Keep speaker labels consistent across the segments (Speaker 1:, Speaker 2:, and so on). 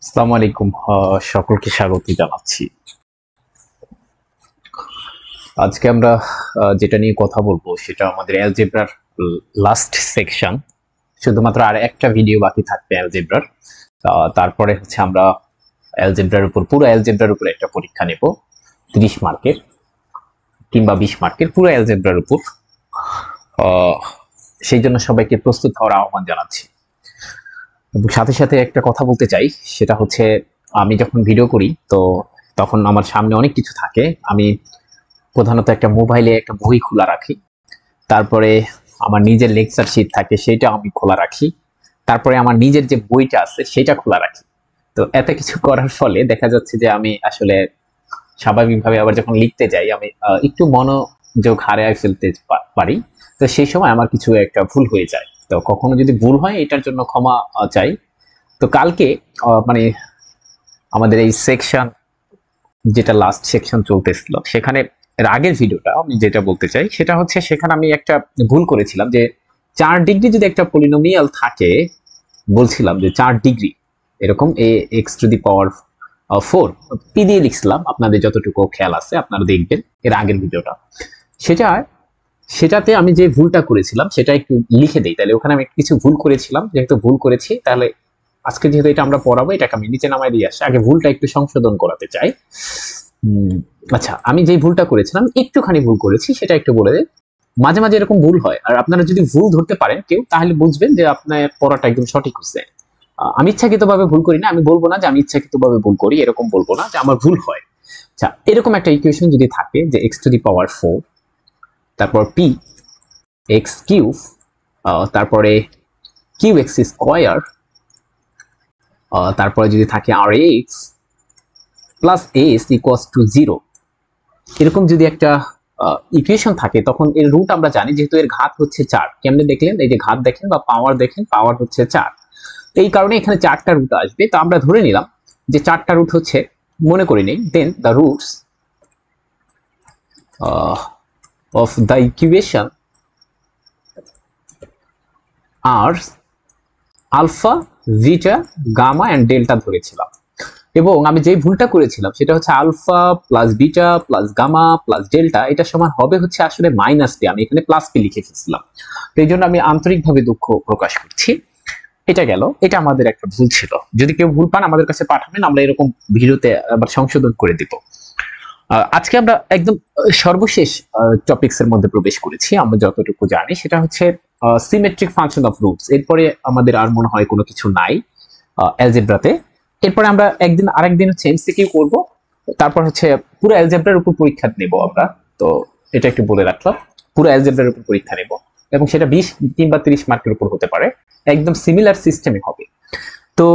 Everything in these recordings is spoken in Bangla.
Speaker 1: আসসালামু আলাইকুম, সকলকে স্বাগত জানাচ্ছি। আজকে আমরা যেটা নিয়ে কথা বলবো সেটা আমাদের অ্যালজেব্রার লাস্ট সেকশন। শুধুমাত্র আর একটা ভিডিও বাকি থাকবে অ্যালজেব্রার। তারপরে হচ্ছে আমরা পুরো অ্যালজেব্রার উপর একটা পরীক্ষা নেব, 30 মার্কের কিংবা 20 মার্কের পুরো অ্যালজেব্রার উপর। সেই জন্য সবাইকে প্রস্তুত হওয়ার আহ্বান জানাচ্ছি। এবং সাথে সাথে একটা কথা বলতে চাই, সেটা হচ্ছে আমি যখন ভিডিও করি তো তখন আমার সামনে অনেক কিছু থাকে। আমি প্রধানত একটা মোবাইলে একটা বই খোলা রাখি, তারপরে আমার নিজের লেকচার শিট থাকে সেটা আমি খোলা রাখি, তারপরে আমার নিজের যে বইটা আছে সেটা খোলা রাখি। তো এত কিছু করার ফলে দেখা যাচ্ছে যে আমি আসলে স্বাভাবিকভাবে আবার যখন লিখতে যাই আমি একটু মনোযোগ হারিয়ে ফেলতে পারি। তো সেই সময় আমার কিছু একটা ভুল হয়ে যায়। তো কখনো যদি ভুল হয় এটার জন্য ক্ষমা চাই। তো কালকে মানে আমাদের এই সেকশন, যেটা লাস্ট সেকশন চলতেছিল, সেখানে এর আগের ভিডিওটা আমি যেটা বলতে চাই সেটা হচ্ছে সেখানে আমি একটা ভুল করেছিলাম যে 4 ডিগ্রি যদি একটা পলিনোমিয়াল থাকে, বলছিলাম যে 4 ডিগ্রি এরকম a x to the power 4 p দিয়ে লিখছিলাম। আপনাদের যতটুকু খেয়াল আছে আপনারা দেখবেন এর আগের ভিডিওটা। সেটা সেটাতে আমি যে ভুলটা করেছিলাম সেটা একটু লিখে দেই, তাহলে ওখানে আমি কিছু ভুল করেছিলাম, যেহেতু ভুল করেছি তাহলে আজকে যেহেতু এটা আমরা পড়াবো এটাকে আমি নিচে নামাই দিয়ে আসি, আগে ভুলটা একটু সংশোধন করাতে চাই। আচ্ছা, আমি যে ভুলটা করেছিলাম একটুখানি ভুল করেছি সেটা একটু বলে দেই। মাঝে মাঝে এরকম ভুল হয়, আর আপনারা যদি ভুল ধরতে পারেন কেউ, তাহলে বুঝবেন যে আপনার পড়াটা একদম সঠিক হচ্ছে। আমি ইচ্ছাকৃতভাবে ভুল করি না, আমি বলবো না যে আমি ইচ্ছাকৃতভাবে ভুল করি, এরকম বলবো না যে আমার ভুল হয়। আচ্ছা, এরকম একটা ইকুয়েশন যদি থাকে যে এক্স টু দি পাওয়ার 4, তারপর পি এক্স কিউব, তারপরে কিউ এক্স স্কোয়ার, তারপরে যদি থাকে r x plus s equals to 0, এরকম যদি একটা ইকুয়েশন থাকে তখন এর রুট আমরা জানি, যেহেতু এর ঘাত হচ্ছে 4। কেমনে দেখলেন? এই যে ঘাত দেখেন বা পাওয়ার দেখেন, পাওয়ার হচ্ছে 4। এই কারণে এখানে 4টা রুট আসবে। তো আমরা ধরে নিলাম যে 4টা রুট হচ্ছে, মনে করি নেই, then the roots of the equation are alpha, beta, gamma and delta ধরেছিলাম। এবং আমি যে ভুলটা করেছিলাম সেটা হচ্ছে alpha plus beta plus gamma plus delta এটা সমান হবে হচ্ছে আসলে মাইনাস পি, আমি এখানে প্লাস পি লিখে ফেলছিলাম। তো এই জন্য আমি আন্তরিকভাবে দুঃখ প্রকাশ করছি। এটা গেল, এটা আমাদের একটা ভুল ছিল। যদি কেউ ভুল পান আমাদের কাছে পাঠাবেন, আমরা এরকম ভিডিওতে আবার সংশোধন করে দিব। আজকে আমরা একদম সর্বশেষ টপিকস এর মধ্যে প্রবেশ করেছি। আমরা যতটুকু জানি সেটা হচ্ছে সিমেট্রিক ফাংশন অফ রুটস। এরপরে আমাদের আর মনে হয় কোনো কিছু নাই অ্যালজেব্রাতে। এরপরে আমরা আরেকদিন হচ্ছে এমসিকিউ করব, তারপর হচ্ছে পুরো অ্যালজেব্রার উপর পরীক্ষা নেব আমরা। তো এটা একটু বলে রাখলাম, পুরো অ্যালজেব্রার উপর পরীক্ষা নেব, এবং সেটা 20 কিংবা 30 মার্কের উপর হতে পারে, একদম সিমিলার সিস্টেমে হবে। তো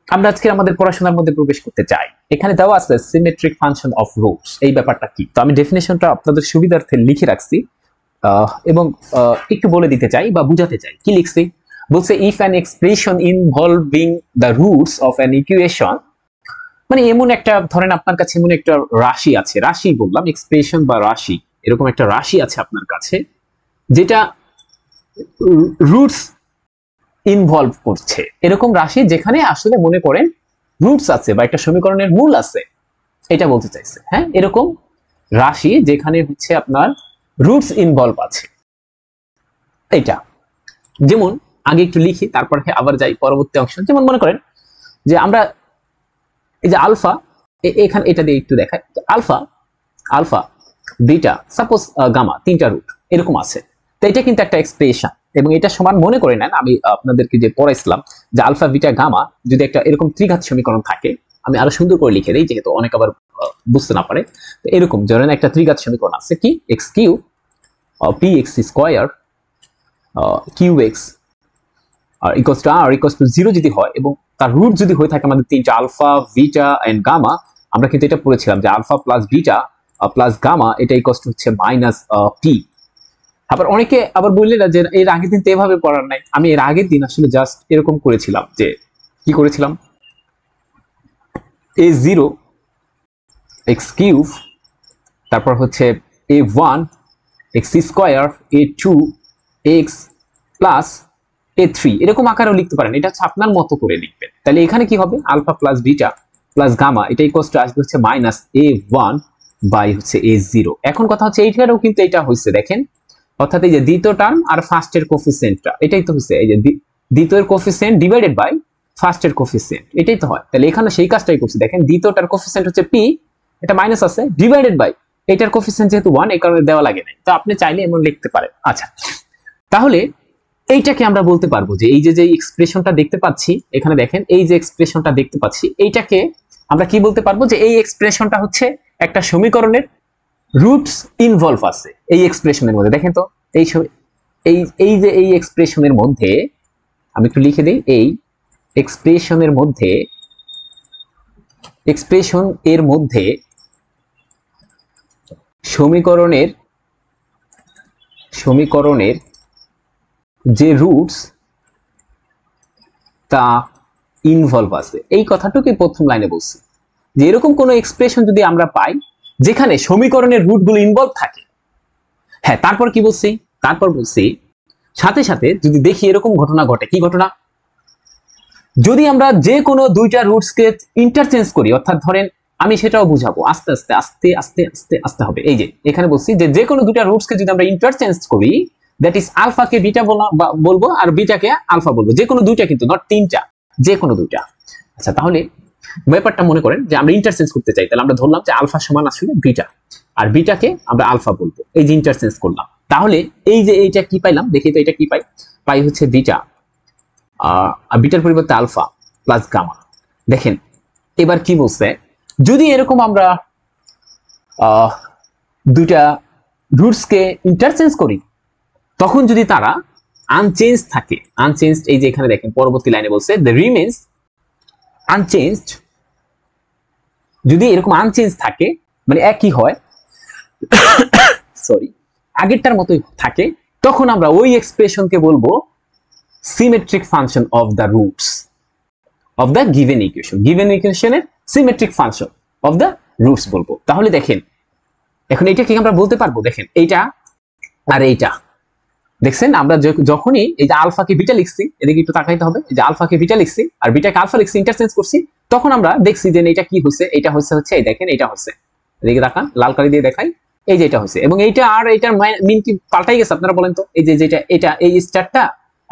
Speaker 1: আমরা আজকে আমাদের পড়াশোনার মধ্যে প্রবেশ করতে চাই। এখানে দেওয়া আছে সিমেট্রিক ফাংশন অফ রুটস, এই ব্যাপারটা কি। তো আমি ডেফিনেশনটা আপনাদের সুবিধার্থে লিখে রাখছি, এবং একটু বলে দিতে চাই বা বুঝাতে চাই কি লিখছি। বলছে if an expression involving the roots of an equation, মানে এমন একটা, ধরেন আপনার কাছে এমন একটা রাশি আছে, রাশি বললাম, এক্সপ্রেশন বা রাশি, এরকম একটা রাশি আছে আপনার কাছে যেটা রুটস ইনভলভ করছে, এরকম রাশি যেখানে আসলে মনে করেন রুটস আছে বা একটা সমীকরণের মূল আছে, এটা বলতে চাইছে। হ্যাঁ, এরকম রাশি যেখানে হচ্ছে আপনার রুটস ইনভলভ আছে, এটা। যেমন আগে একটু লিখি তারপরে আবার যাই পরবর্তী অংশ। যেমন মনে করেন যে আমরা এই যে আলফা, এখানে এটা দিয়ে একটু দেখাই, alpha alpha beta suppose gamma, 3টা রুট এরকম আছে। তো এটা কিন্তু একটা এক্সপ্রেশন, এবং এটা সমান মনে করে নেন, আমি আপনাদেরকে যে পড়াইছিলাম যে আলফা বিটা গামা যদি একটা এরকম ত্রিঘাত সমীকরণ থাকে, আমি আরো সুন্দর করে লিখে দিই যেহেতু অনেক আবার বুঝতে না পারে। তো এরকম ধরেন একটা ত্রিঘাত সমীকরণ আছে, কি x cube p x square q x r equals to 0 যদি হয়, এবং তার রুট যদি হয়ে থাকে আমাদের 3টা আলফা বিটা এন্ড গামা। আমরা কিন্তু এটা পড়েছিলাম যে alpha plus beta plus gamma এটা ইকুয়ালস টু হচ্ছে মাইনাস টি। আবার অনেকে আবার বললেন যে এর আগের দিন তো এভাবে পড়ার নাই। আমি এর আগের দিন আসলে জাস্ট এরকম করেছিলাম, যে কি করেছিলাম, a0 এক্স কিউব, তারপর হচ্ছে a1 x square, a2 x plus a3 এরকম আকারেও লিখতে পারেন, এটা হচ্ছে আপনার মতো করে লিখবেন। তাহলে এখানে কি হবে, alpha plus beta plus gamma এটা ইকুয়ালস টু আসবে হচ্ছে মাইনাস a1 বাই হচ্ছে a0। এখন কথা হচ্ছে এইটারও কিন্তু এটা হচ্ছে দেখেন, অর্থাৎ এই যে দ্বিতীয় টার্ম আর ফার্স্টের কোফিসিয়েন্টটা এটাই তো হচ্ছে, এই যে দ্বিতীয়ের কোফিসিয়েন্ট ডিভাইডেড বাই ফার্স্টের কোফিসিয়েন্ট এটাই তো হয়। তাহলে এখানে সেই কাজটাই করছি, দেখেন দ্বিতীয়টার কোফিসিয়েন্ট হচ্ছে p, এটা মাইনাস আছে, ডিভাইডেড বাই এটার কোফিসিয়েন্ট যেহেতু 1 এই কারণে দেওয়া লাগে না, তো আপনি চাইলে এমন লিখতে পারেন। আচ্ছা, তাহলে এইটাকে আমরা বলতে পারবো যে এই যে এক্সপ্রেশনটা দেখতে পাচ্ছি এখানে দেখেন, এই যে এক্সপ্রেশনটা দেখতে পাচ্ছি এইটাকে আমরা কি বলতে পারবো, যে এই এক্সপ্রেশনটা হচ্ছে একটা সমীকরণের রুটস ইনভলভ আছে এই এক্সপ্রেশনের মধ্যে। দেখেন তো এই এই যে এই এক্সপ্রেশনের মধ্যে আমি একটু লিখে দিই, এই এক্সপ্রেশনের মধ্যে, এক্সপ্রেশন এর মধ্যে সমীকরণের যে রুটস তা ইনভলভ আছে, এই কথাটুকুই প্রথম লাইনে বলছি, যে এরকম কোন এক্সপ্রেশন যদি আমরা পাই যেখানে সমীকরণের রুটগুলো ইনভলভ থাকে। হ্যাঁ, তারপর কি বলছি, তারপর বলছি সাথে সাথে যদি দেখি এরকম ঘটনা ঘটে, কি ঘটনা, যদি আমরা যে কোনো দুইটা রুটসকে ইন্টারচেঞ্জ করি, অর্থাৎ ধরেন আমি সেটাও বুঝাবো আস্তে আস্তে আস্তে আস্তে আস্তে আস্তে হবে। এই যে এখানে বলছি যে কোনো দুইটা রুটসকে যদি আমরা ইন্টারচেঞ্জ করি, দ্যাট ইজ আলফাকে বিটা বলবো আর বিটাকে আলফা বলবো, যে কোনো দুইটা কিন্তু, নট তিনটা, যে কোনো দুইটা। আচ্ছা, তাহলে ব্যাপারটা মনে করেন যে আমরা ইন্টারচেঞ্জ করতে চাই, তাহলে আমরা ধরলাম যে আলফা সমান আসলে বিটা, আর বিটাকে আমরা আলফা বলবো, এই যে ইন্টারচেঞ্জ করলাম। তাহলে এই যে এইটা কি পাইলাম, দেখি তো এটা কি পাই হচ্ছে বিটা, আর বিটার পরিবর্তে আলফা প্লাস গামা। দেখেন এবার কি বলছে, যদি এরকম আমরা দুইটা রুটসকে ইন্টারচেঞ্জ করি, তখন যদি তারা আনচেঞ্জ থাকে, আনচেঞ্জড, এই যে এখানে দেখেন পরবর্তী লাইনে বলছে দ্য রিমেইনস আনচেঞ্জড, যদি এরকম আনচেঞ্জ থাকে মানে একই হয়, সরি আগেরটার মতোই থাকে, তখন আমরা ওই এক্সপ্রেশনকে বলবো symmetric function of the roots of the given equation, given ইকুয়েশনের symmetric function of the roots বলবো। তাহলে দেখেন এখন এটা কি আমরা বলতে পারবো, দেখেন এইটা আর এইটা, দেখছেন আমরা যখনই এই যে আলফাকে বিটা লিখছি, এদিকে একটু তাকাইতে হবে, এই যে আলফাকে বিটা লিখছি আর বিটাকে আলফা লিখছি, ইন্টারচেঞ্জ করছি, তখন আমরা দেখছি যে এটা কি হচ্ছে, এটা হচ্ছে এই দেখেন এটা হচ্ছে, এদিকে তাকান লাল কালি দিয়ে দেখাই, এই যে এটা হচ্ছে, এবং এইটা আর এটার মিন কি পাল্টাই গেছে আপনারা বলেন তো, এই যে যেটা এটা এই স্টারটা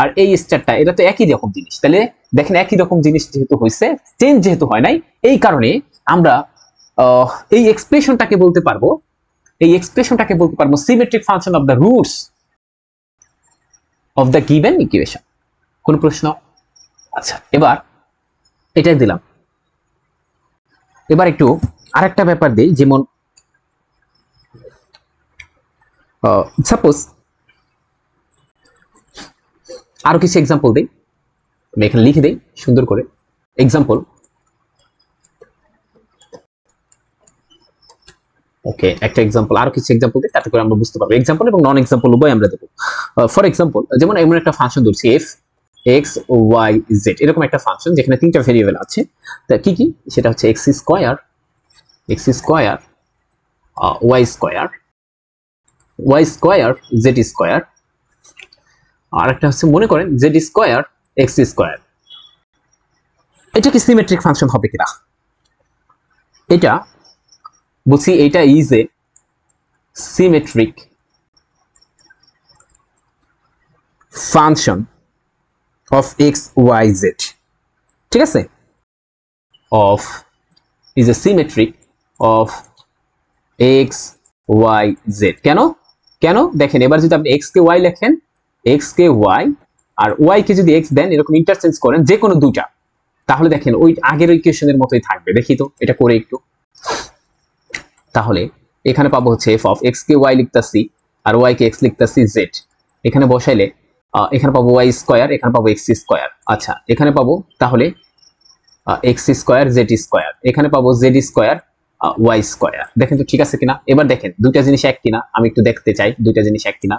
Speaker 1: আর এই স্টারটা এটা তো একই রকম জিনিস, তাহলে দেখেন একই রকম জিনিস যেহেতু হয়েছে, চেঞ্জ যেহেতু হয় নাই, এই কারণে আমরা এই এক্সপ্রেশনটাকে বলতে পারবো, symmetric function of the roots of the given equation. কোন প্রশ্ন? আচ্ছা, এবার এটাই দিলাম। এবার একটু আরেকটা ব্যাপার দিই, যেমন সাপোজ আরো কিছু এক্সাম্পল দিই, আমি এখানে লিখে দিই সুন্দর করে এক্সাম্পল। ওকে, একটা এক্সাম্পল, আরো কিছু এক্সাম্পল দিই, তাতে করে আমরা বুঝতে পারবো, এক্সাম্পল এবং নন এক্সাম্পল উভয় আমরা দেবো। ফর এক্সাম্পল, যেমন এমন একটা ফাংশন ধরছি এফ এক্স ওয়াই জেড, এরকম একটা ফাংশন যেখানে তিনটা ভেরিয়েবল আছে, তা কি কি, সেটা হচ্ছে x square y square z square, আর একটা হচ্ছে মনে করেন জেড স্কোয়ার এক্স স্কোয়ার। এটা কি সিমেট্রিক ফাংশন হবে কিনা, এটা বলছি এটা is a symmetric function of x y z, ঠিক আছে, of is a symmetric of x y z. কেন কেন দেখেন, এবার যদি আপনি এক্স কে ওয়াই লেখেন, এক্স কে ওয়াই আর ওয়াই কে যদি এক্স দেন, এরকম ইন্টারচেঞ্জ করেন যে কোনো দুইটা, তাহলে দেখেন ওই আগের ইকুয়েশনের মতোই থাকবে। দেখি তো এটা করে একটু, তাহলে এখানে পাবো হচ্ছে এফ অফ এক্স কে ওয়াই লিখতাছি আর ওয়াই কে এক্স লিখতাছি জেড, এখানে বসাইলে এখানে পাবো ওয়াই স্কোয়ার, এখানে পাবো এক্স স্কোয়ার। আচ্ছা, এখানে পাবো তাহলে এক্স স্কোয়ার জেড স্কোয়ার, এখানে পাবো জেড স্কোয়ার ওয়াই স্কোয়ার। দেখেন তো ঠিক আছে কিনা, এবার দেখেন দুইটা জিনিস এক কিনা, আমি একটু দেখতে চাই দুইটা জিনিস এক কিনা।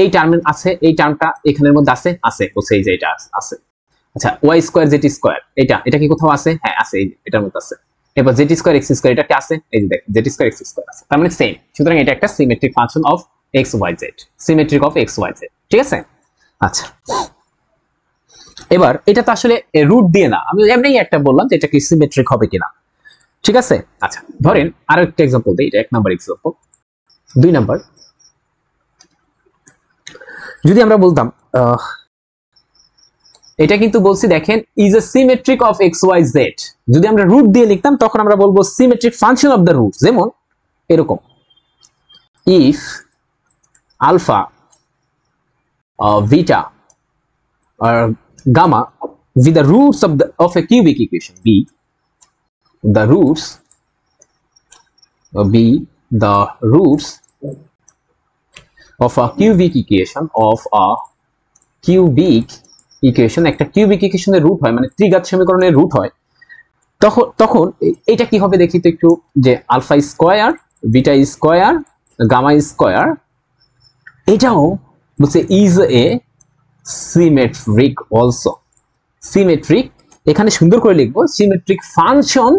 Speaker 1: এই টার্ম আছে, এই টার্মটা এখানের মধ্যে আছে বলছে, এই যে এটা আছে। আচ্ছা, ওয়াই স্কোয়ার জেড স্কোয়ার, এটা কি কোথাও আছে? হ্যাঁ আছে, এই এটার মধ্যে আছে। এবার জেড স্কোয়ার এক্স স্কোয়ার, এটা কি আছে? এই যে দেখেন জেড স্কোয়ার এক্স স্কোয়ার আছে, তার মানে সেম। সুতরাং এটা একটা symmetric function of x y z, symmetric of x y z, ঠিক আছে। আচ্ছা, এবার এটা তো আসলে রুট দিয়ে না, আমি এমনি একটা বললাম যে এটা কি সিমেট্রিক হবে কিনা, ঠিক আছে। আচ্ছা ধরেন আরো একটা এক্সাম্পল দেই, এটা 1 নাম্বার এক্সাম্পল। 2 নাম্বার, যদি আমরা বলতাম এটা কিন্তু বলছি দেখেন is a symmetric of x y z, যদি আমরা রুট দিয়ে লিখতাম তখন আমরা বলবো symmetric function of the root, যেমন এরকম if alpha beta or gamma with the roots of a cubic equation be the roots of a cubic equation একটা কিউবিক ইকুয়েশনের রুট হয়, মানে ত্রিঘাত সমীকরণের রুট হয়, তখন এটা কি হবে দেখি তো একটু, যে alpha square beta square gamma square, এটাও বলছে is a symmetric also, symmetric, এখানে সুন্দর করে লিখবো symmetric function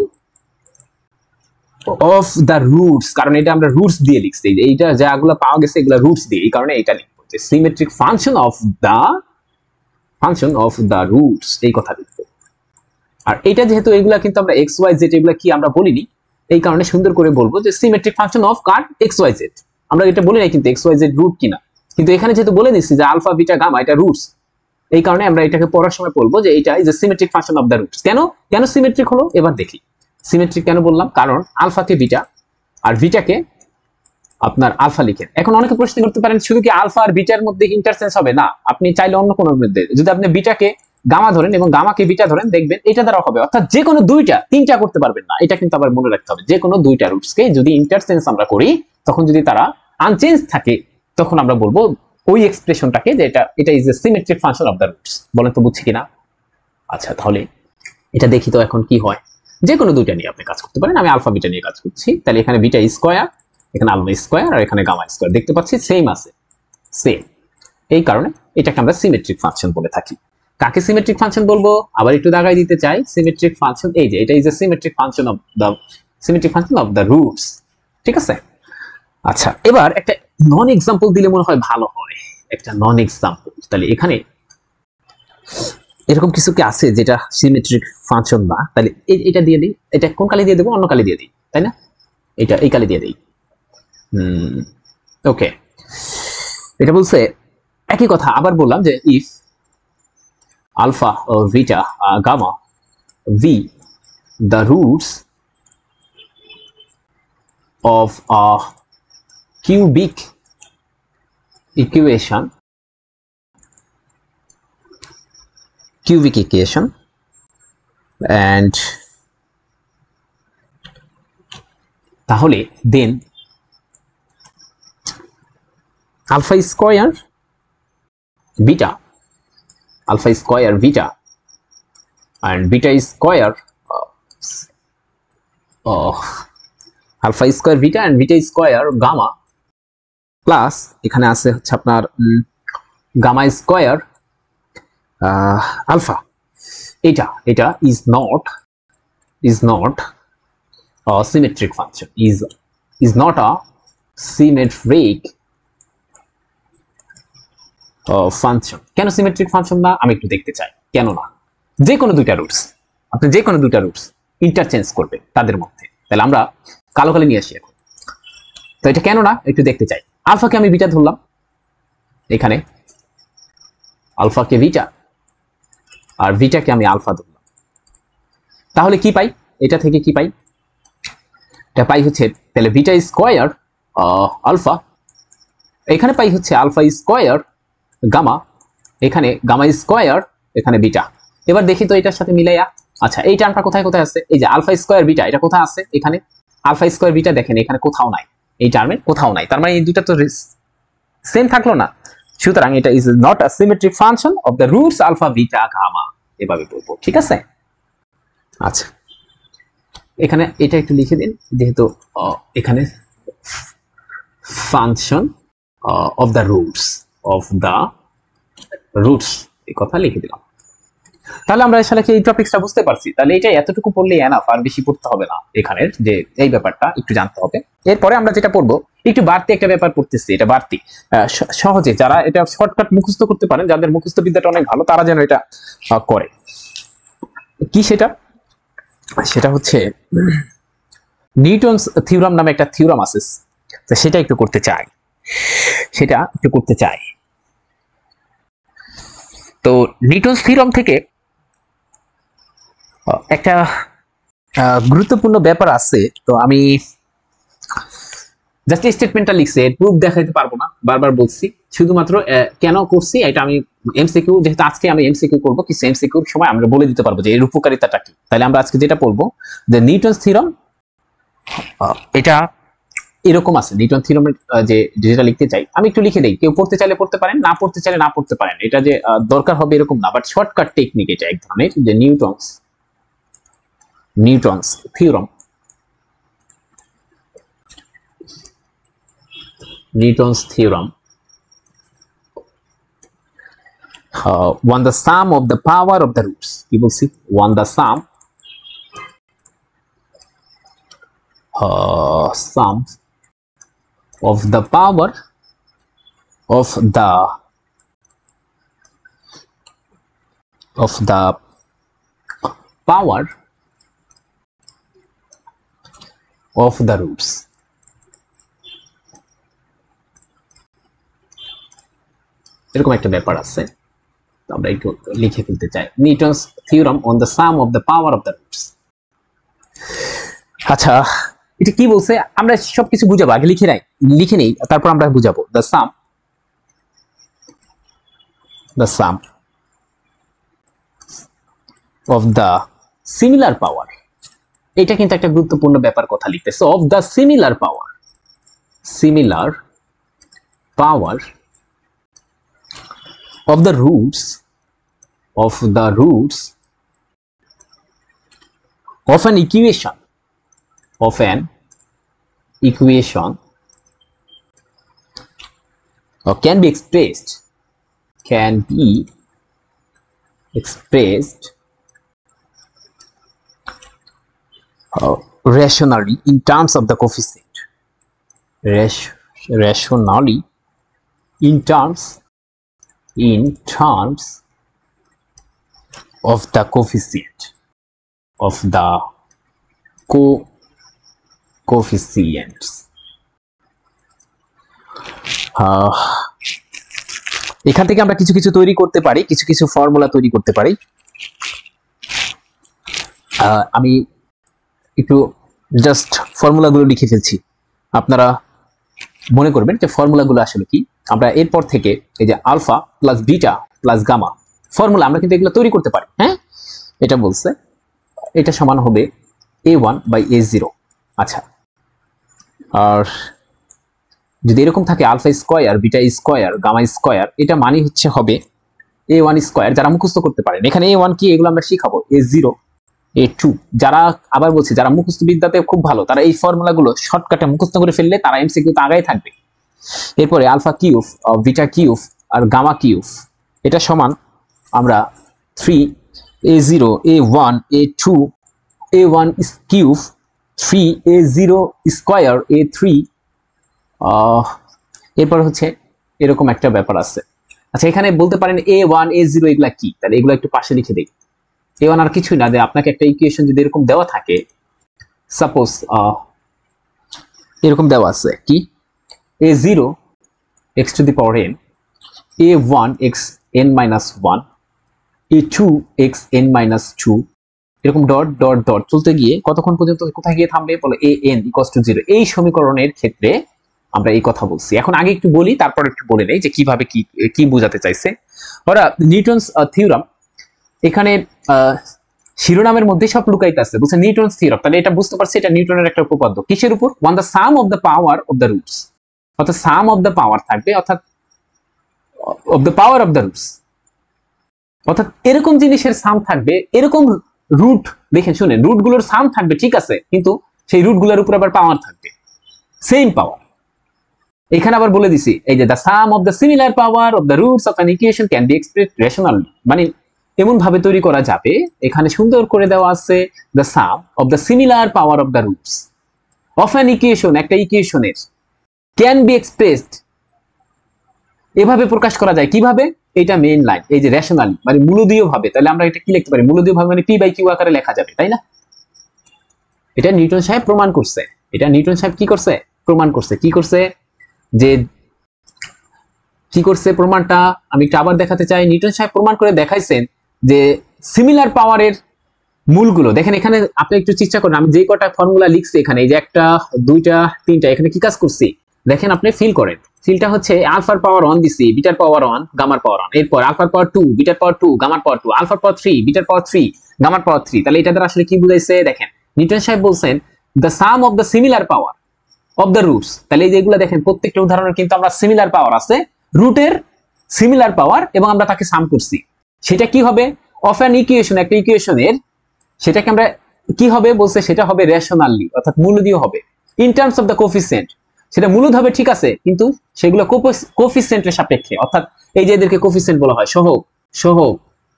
Speaker 1: of the roots, কারণ এটা আমরা রুটস দিয়ে লিখছি, এইটা যাগুলো পাওয়া গেছে এগুলো রুটস দিয়ে, এই কারণে এটা লিখবো যে symmetric function of the roots, এই কথা লিখবো। আর এটা যেহেতু এগুলা কিন্তু আমরা এক্স ওয়াই জেড এগুলা কি আমরা বলিনি, এই কারণে সুন্দর করে বলবো যে সিমেট্রিক ফাংশন অফ কার এক্স ওয়াই জেড, আমরা এটা বলি নাই কিন্তু এক্স ওয়াই জেড রুট কিনা, কিন্তু এখানে যেহেতু বলে দিচ্ছি যে আলফা বিটা গামা এটা রুটস, এই কারণে আমরা এটাকে পড়ার সময় বলবো যে এটা is a symmetric function of the roots. কেন সিমেট্রিক হলো এবার দেখি। সিমেট্রিক কেন বললাম, কারণ আলফাকে বিটা আর বিটাকে আপনার আলফা লিখেন। এখন অনেকে প্রশ্ন করতে পারেন শুধু কি আলফা আর বিটার মধ্যে ইন্টারচেঞ্জ হবে, না, আপনি চাইলে অন্য কোনো মধ্যে, যদি আপনি বিটাকে গামা ধরেন এবং গামাকে বিটা ধরেন, দেখবেন এটা দ্বারা হবে, অর্থাৎ যে কোনো দুইটা, তিনটা করতে পারবেন না, এটা কিন্তু আবার মনে রাখতে হবে, যে কোনো দুইটা রুটসকে যদি ইন্টারচেঞ্জ আমরা করি, তখন যদি তারা আনচেঞ্জ থাকে তখন আমরা বলবো ওই এক্সপ্রেশনটাকে যে এটা is a symmetric function of the roots. বলেন তো বুঝছি কিনা? আচ্ছা তাহলে এটা দেখি তো এখন কি হয়, যে কোনো দুইটা নিয়ে আপনি কাজ করতে পারেন, আমি আলফা বিটা নিয়ে কাজ করছি, তাহলে এখানে বিটা স্কয়ার, এখানে আলফা স্কয়ার, আর এখানে গামা স্কয়ার, দেখতে পাচ্ছি সেম আছে, সেম, এই কারণে এটাকে আমরা সিমেট্রিক ফাংশন বলে থাকি। কাকে সিমেট্রিক ফাংশন বলবো আবার একটু দাগাই দিতে চাই, সিমেট্রিক ফাংশন এই যে এটা is a symmetric function of the roots, ঠিক আছে। আচ্ছা এবার একটা নন এক্সাম্পল দিলে মনে হয় ভালো হয়, একটা নন এক্সাম্পল, তাহলে এখানে এরকম কিছু কি আছে যেটা সিমেট্রিক ফাংশন না, তাহলে এটা দিয়ে দিই, এটা কোন কালি দিয়ে দেবো, অন্য কালি দিয়ে দিই, তাই না, এটা এই কালি দিয়ে দিই। ওকে, এটা বলছে একই কথা আবার বললাম যে if alpha beta gamma be the roots of a cubic equation and তাহলে then alpha square beta and beta square alpha square beta and beta square gamma plus এখানে আছে হচ্ছে আপনার গামা স্কয়ার আলফা, এটা is not a symmetric function, is not a symmetric function. কেন সিমেট্রিক ফাংশন না, আমি একটু দেখতে চাই কেন না। যে কোনো দুইটা রুটস, আপনি যে কোনো দুইটা রুটস ইন্টারচেঞ্জ করবে তাদের মধ্যে, তাহলে আমরা কালো কালি নিয়ে আসি এখন। তো এটা কেন না একটু দেখতে চাই। আলফাকে আমি বিটা ধরলাম, এখানে আলফাকে বিটা আর বিটাকে আমি আলফা ধরলাম, তাহলে কি পাই, এটা থেকে কি পাই, এটা পাই হচ্ছে তাহলে বিটা স্কয়ার আলফা, এখানে পাই হচ্ছে আলফা স্কয়ার গামা, এখানে গামা স্কয়ার, এখানে বিটা। এবার দেখি তো এটার সাথে মিলাইয়া, আচ্ছা এই টার্মটা কোথায় কোথায় আছে, এই যে আলফা স্কয়ার বিটা এটা কোথায় আছে, এখানে আলফা স্কয়ার বিটা দেখেন এখানে কোথাও নাই, এই টার্মের কোথাও নাই, তার মানে এই দুটো তো সেম থাকলো না, সুতরাং এটা is not a symmetric function of the roots alpha beta gamma, এভাবে বলবো, ঠিক আছে। আচ্ছা এখানে এটা একটু লিখে দিন, যেহেতু এখানে ফাংশন অফ দ্য রুটস এই কথা লিখে দিলাম। তাহলে আমরা আসলে কি এই টপিকটা বুঝতে পারছি, তাহলে এটা এতটুকু পড়লেই এনাফ, আর বেশি পড়তে হবে না এখানের, যে এই ব্যাপারটা একটু জানতে হবে। এরপরে আমরা যেটা পড়বো একটু বাড়তি একটা ব্যাপার পড়তেছি, এটা বাড়তি সহজে যারা এটা শর্টকাট মুখস্থ করতে পারেন, যাদের মুখস্থ বিদ্যাটা অনেক ভালো, তারা যেন এটা করে। কি সেটা? সেটা হচ্ছে নিউটনস থিওরাম নামে একটা থিওরাম আছে, তো সেটা একটু করতে চাই, সেটা একটু করতে চাই। তো নিউটনস থিওরাম থেকে একটা গুরুত্বপূর্ণ ব্যাপার আছে, তো আমি জাস্ট স্টেটমেন্টটা লিখছি, প্রুফ দেখাইতে পারবো না, বারবার বলছি, শুধুমাত্র কেন করছি এটা আমি এমসিকিউ, যেহেতু আজকে আমি এমসিকিউ করবো, কিছু এমসিকিউর সময় আমরা বলে দিতে পারবো যে এর উপকারিতাটা কি। তাহলে আমরা আজকে যেটা পড়বো যে নিউটনস থিওরাম, এটা এরকম আছে। নিউটন থিওরামের যে যেটা লিখতে চাই আমি একটু লিখে দেই, কেউ পড়তে চাইলে পড়তে পারেন, না পড়তে চাইলে না পড়তে পারেন, এটা যে দরকার হবে এরকম না, বাট শর্টকাট টেকনিক এটা এক ধরনের, যে Newton's theorem, Newton's theorem, one the sum of the power of the roots. You will see one the sum of the power of the power of the roots. এরকম একটা ব্যাপার আছে, আমরা একটু লিখে ফেলতে চাই, Newton's theorem on the sum of the power of the roots. আচ্ছা, এটা কি বলছে আমরা সবকিছু বুঝাবো, আগে লিখে নেই তারপর আমরা বুঝাবো। The sum of the similar power, এটা কিন্তু একটা গুরুত্বপূর্ণ ব্যাপার কথা লিখতেছে, of the similar power of the roots of an equation can be expressed rationally in terms of the coefficient, rationally in terms of the coefficient of the coefficients. এখান থেকে আমরা কিছু কিছু তৈরি করতে পারি, কিছু কিছু ফর্মুলা তৈরি করতে পারি। আমি একটু জাস্ট ফর্মুলাগুলো লিখে ফেলছি, আপনারা মনে করবেন যে ফর্মুলাগুলো আসলে কি। আমরা এরপর থেকে এই যে alpha plus beta plus gamma formula আমরা কিন্তু এগুলো তৈরি করতে পারি। হ্যাঁ, এটা বলছে এটা সমান হবে a1/a0। আচ্ছা, আর যদি এরকম থাকে alpha square beta square gamma square, এটা মানে হচ্ছে হবে a1 স্কয়ার। যারা মুখস্থ করতে পারেন, এখানে a1 কি এগুলো আমরা শিখাবো, a0 a2। যারা আবার বলছি যারা মুখস্থ বিদ্যাতে খুব ভালো, তারা এই ফর্মুলাগুলো শর্টকাটে মুখস্থ করে ফেললে তারা এমসিকিউতে আগায় থাকবে। এরপরে আলফা কিউব বিটা কিউব আর গামা কিউব, এটা সমান আমরা 3a0 a1 a2 a1 cube 3a0 square a3। এরপর হচ্ছে এরকম একটা ব্যাপার আছে। আচ্ছা, এখানে বলতে পারেন a1 a0 এগুলা কি, তাহলে এগুলো একটু পাশে লিখে দেই। a1 আর কিছুই না, যে আপনাকে একটা ইকুয়েশন যদি এরকম দেওয়া থাকে, সাপোজ এরকম দেওয়া আছে কি a0 x to the power n, a1 x n minus 1, a2 x n minus 2, এরকম ডট ডট ডট চলতে গিয়ে কতক্ষণ পর্যন্ত কোথায় গিয়ে থামবে বলে an equals to 0। এই সমীকরণের ক্ষেত্রে আমরা এই কথা বলছি। এখন আগে একটু বলি, তারপর একটু বলে নেই যে কিভাবে কি বোঝাতে চাইছে ওরা। নিউটনস থিওরাম, এখানে শিরোনামের মধ্যে সব লুকাইতে আছে, বুঝছেন, নিউটনস থিওরাম। তাহলে এটা বুঝতে পারছি এটা নিউটনের একটা উপপাদ্য। কিসের উপর? One the sum of the power of the roots, অর্থাৎ সাম অফ দ্য পাওয়ার থাকবে, অর্থাৎ of the power of the roots, অর্থাৎ এরকম জিনিসের সাম থাকবে, এরকম রুট। দেখেন শুনেন, রুট গুলোর সাম থাকবে ঠিক আছে, কিন্তু সেই রুট গুলোর উপর আবার পাওয়ার থাকবে, সেম পাওয়ার। এখানে আবার বলে দিছি এই যে the sum of the similar power of the roots of an equation can be expressed rationally, মানে এমন ভাবে তৈরি করা যাবে, এখানে সুন্দর করে দেওয়া আছে the sum of the similar power of the roots of an equation, একটা ইকুয়েশনের ক্যান বি এক্সপ্রেসড, এভাবে প্রকাশ করা যায় কিভাবে, এটা মেইন লাইন, এই যে রেশনালি মানে মূলদীয় ভাবে, তাহলে আমরা এটা কি লিখতে পারি, মূলদীয় ভাবে মানে পি বাই কিউ আকারে লেখা যাবে, তাই না? এটা নিউটন সাহেব প্রমাণ করছে, এটা নিউটন সাহেব কি করছে, প্রমাণ করছে। কি করছে, যে কি করছে প্রমাণটা আমি একটু আবার দেখাতে চাই। নিউটন সাহেব প্রমাণ করে দেখাইছেন যে সিমিলার পাওয়ারের মূলগুলো দেখেন, এখানে আপনি একটু চেষ্টা করেন, আমি যে কটা ফর্মুলা লিখছি এখানে, এই যে একটা দুইটা তিনটা, এখানে কি কাজ করছি দেখেন, আপনি ফিল করেন। ফিলটা হচ্ছে আলফার পাওয়ার 1 দিছি, বিটার পাওয়ার 1, গামার পাওয়ার 1, এরপর আলফার পাওয়ার 2, বিটার পাওয়ার 2, গামার পাওয়ার 2, আলফার পাওয়ার 3, বিটার পাওয়ার 3, গামার পাওয়ার 3। তাহলে এটা দ্বারা আসলে কি বুঝাইছে দেখেন, নিউটন সাহেব বলছেন the sum of the similar power of the roots. তাহলে এই যেগুলো দেখেন প্রত্যেকটা উদাহরণের কিন্তু আমরা সিমিলার পাওয়ার আছে, রুটের সিমিলার পাওয়ার, এবং আমরা তাকে সাম করছি। সেটা কি হবে, অফ অ্যান ইকুয়েশন, একটা ইকুয়েশনের সেটাকে আমরা কি হবে বলছে, সেটা হবে রেশনালি, অর্থাৎ মূলদীয় হবে। In terms of the coefficient, সেটা মূলদ হবে ঠিক আছে, কিন্তু সেগুলো কোফিসিয়েন্টের সাপেক্ষে, অর্থাৎ এই যে এদেরকে কোফিসিয়েন্ট বলা হয়, সহগ সহগ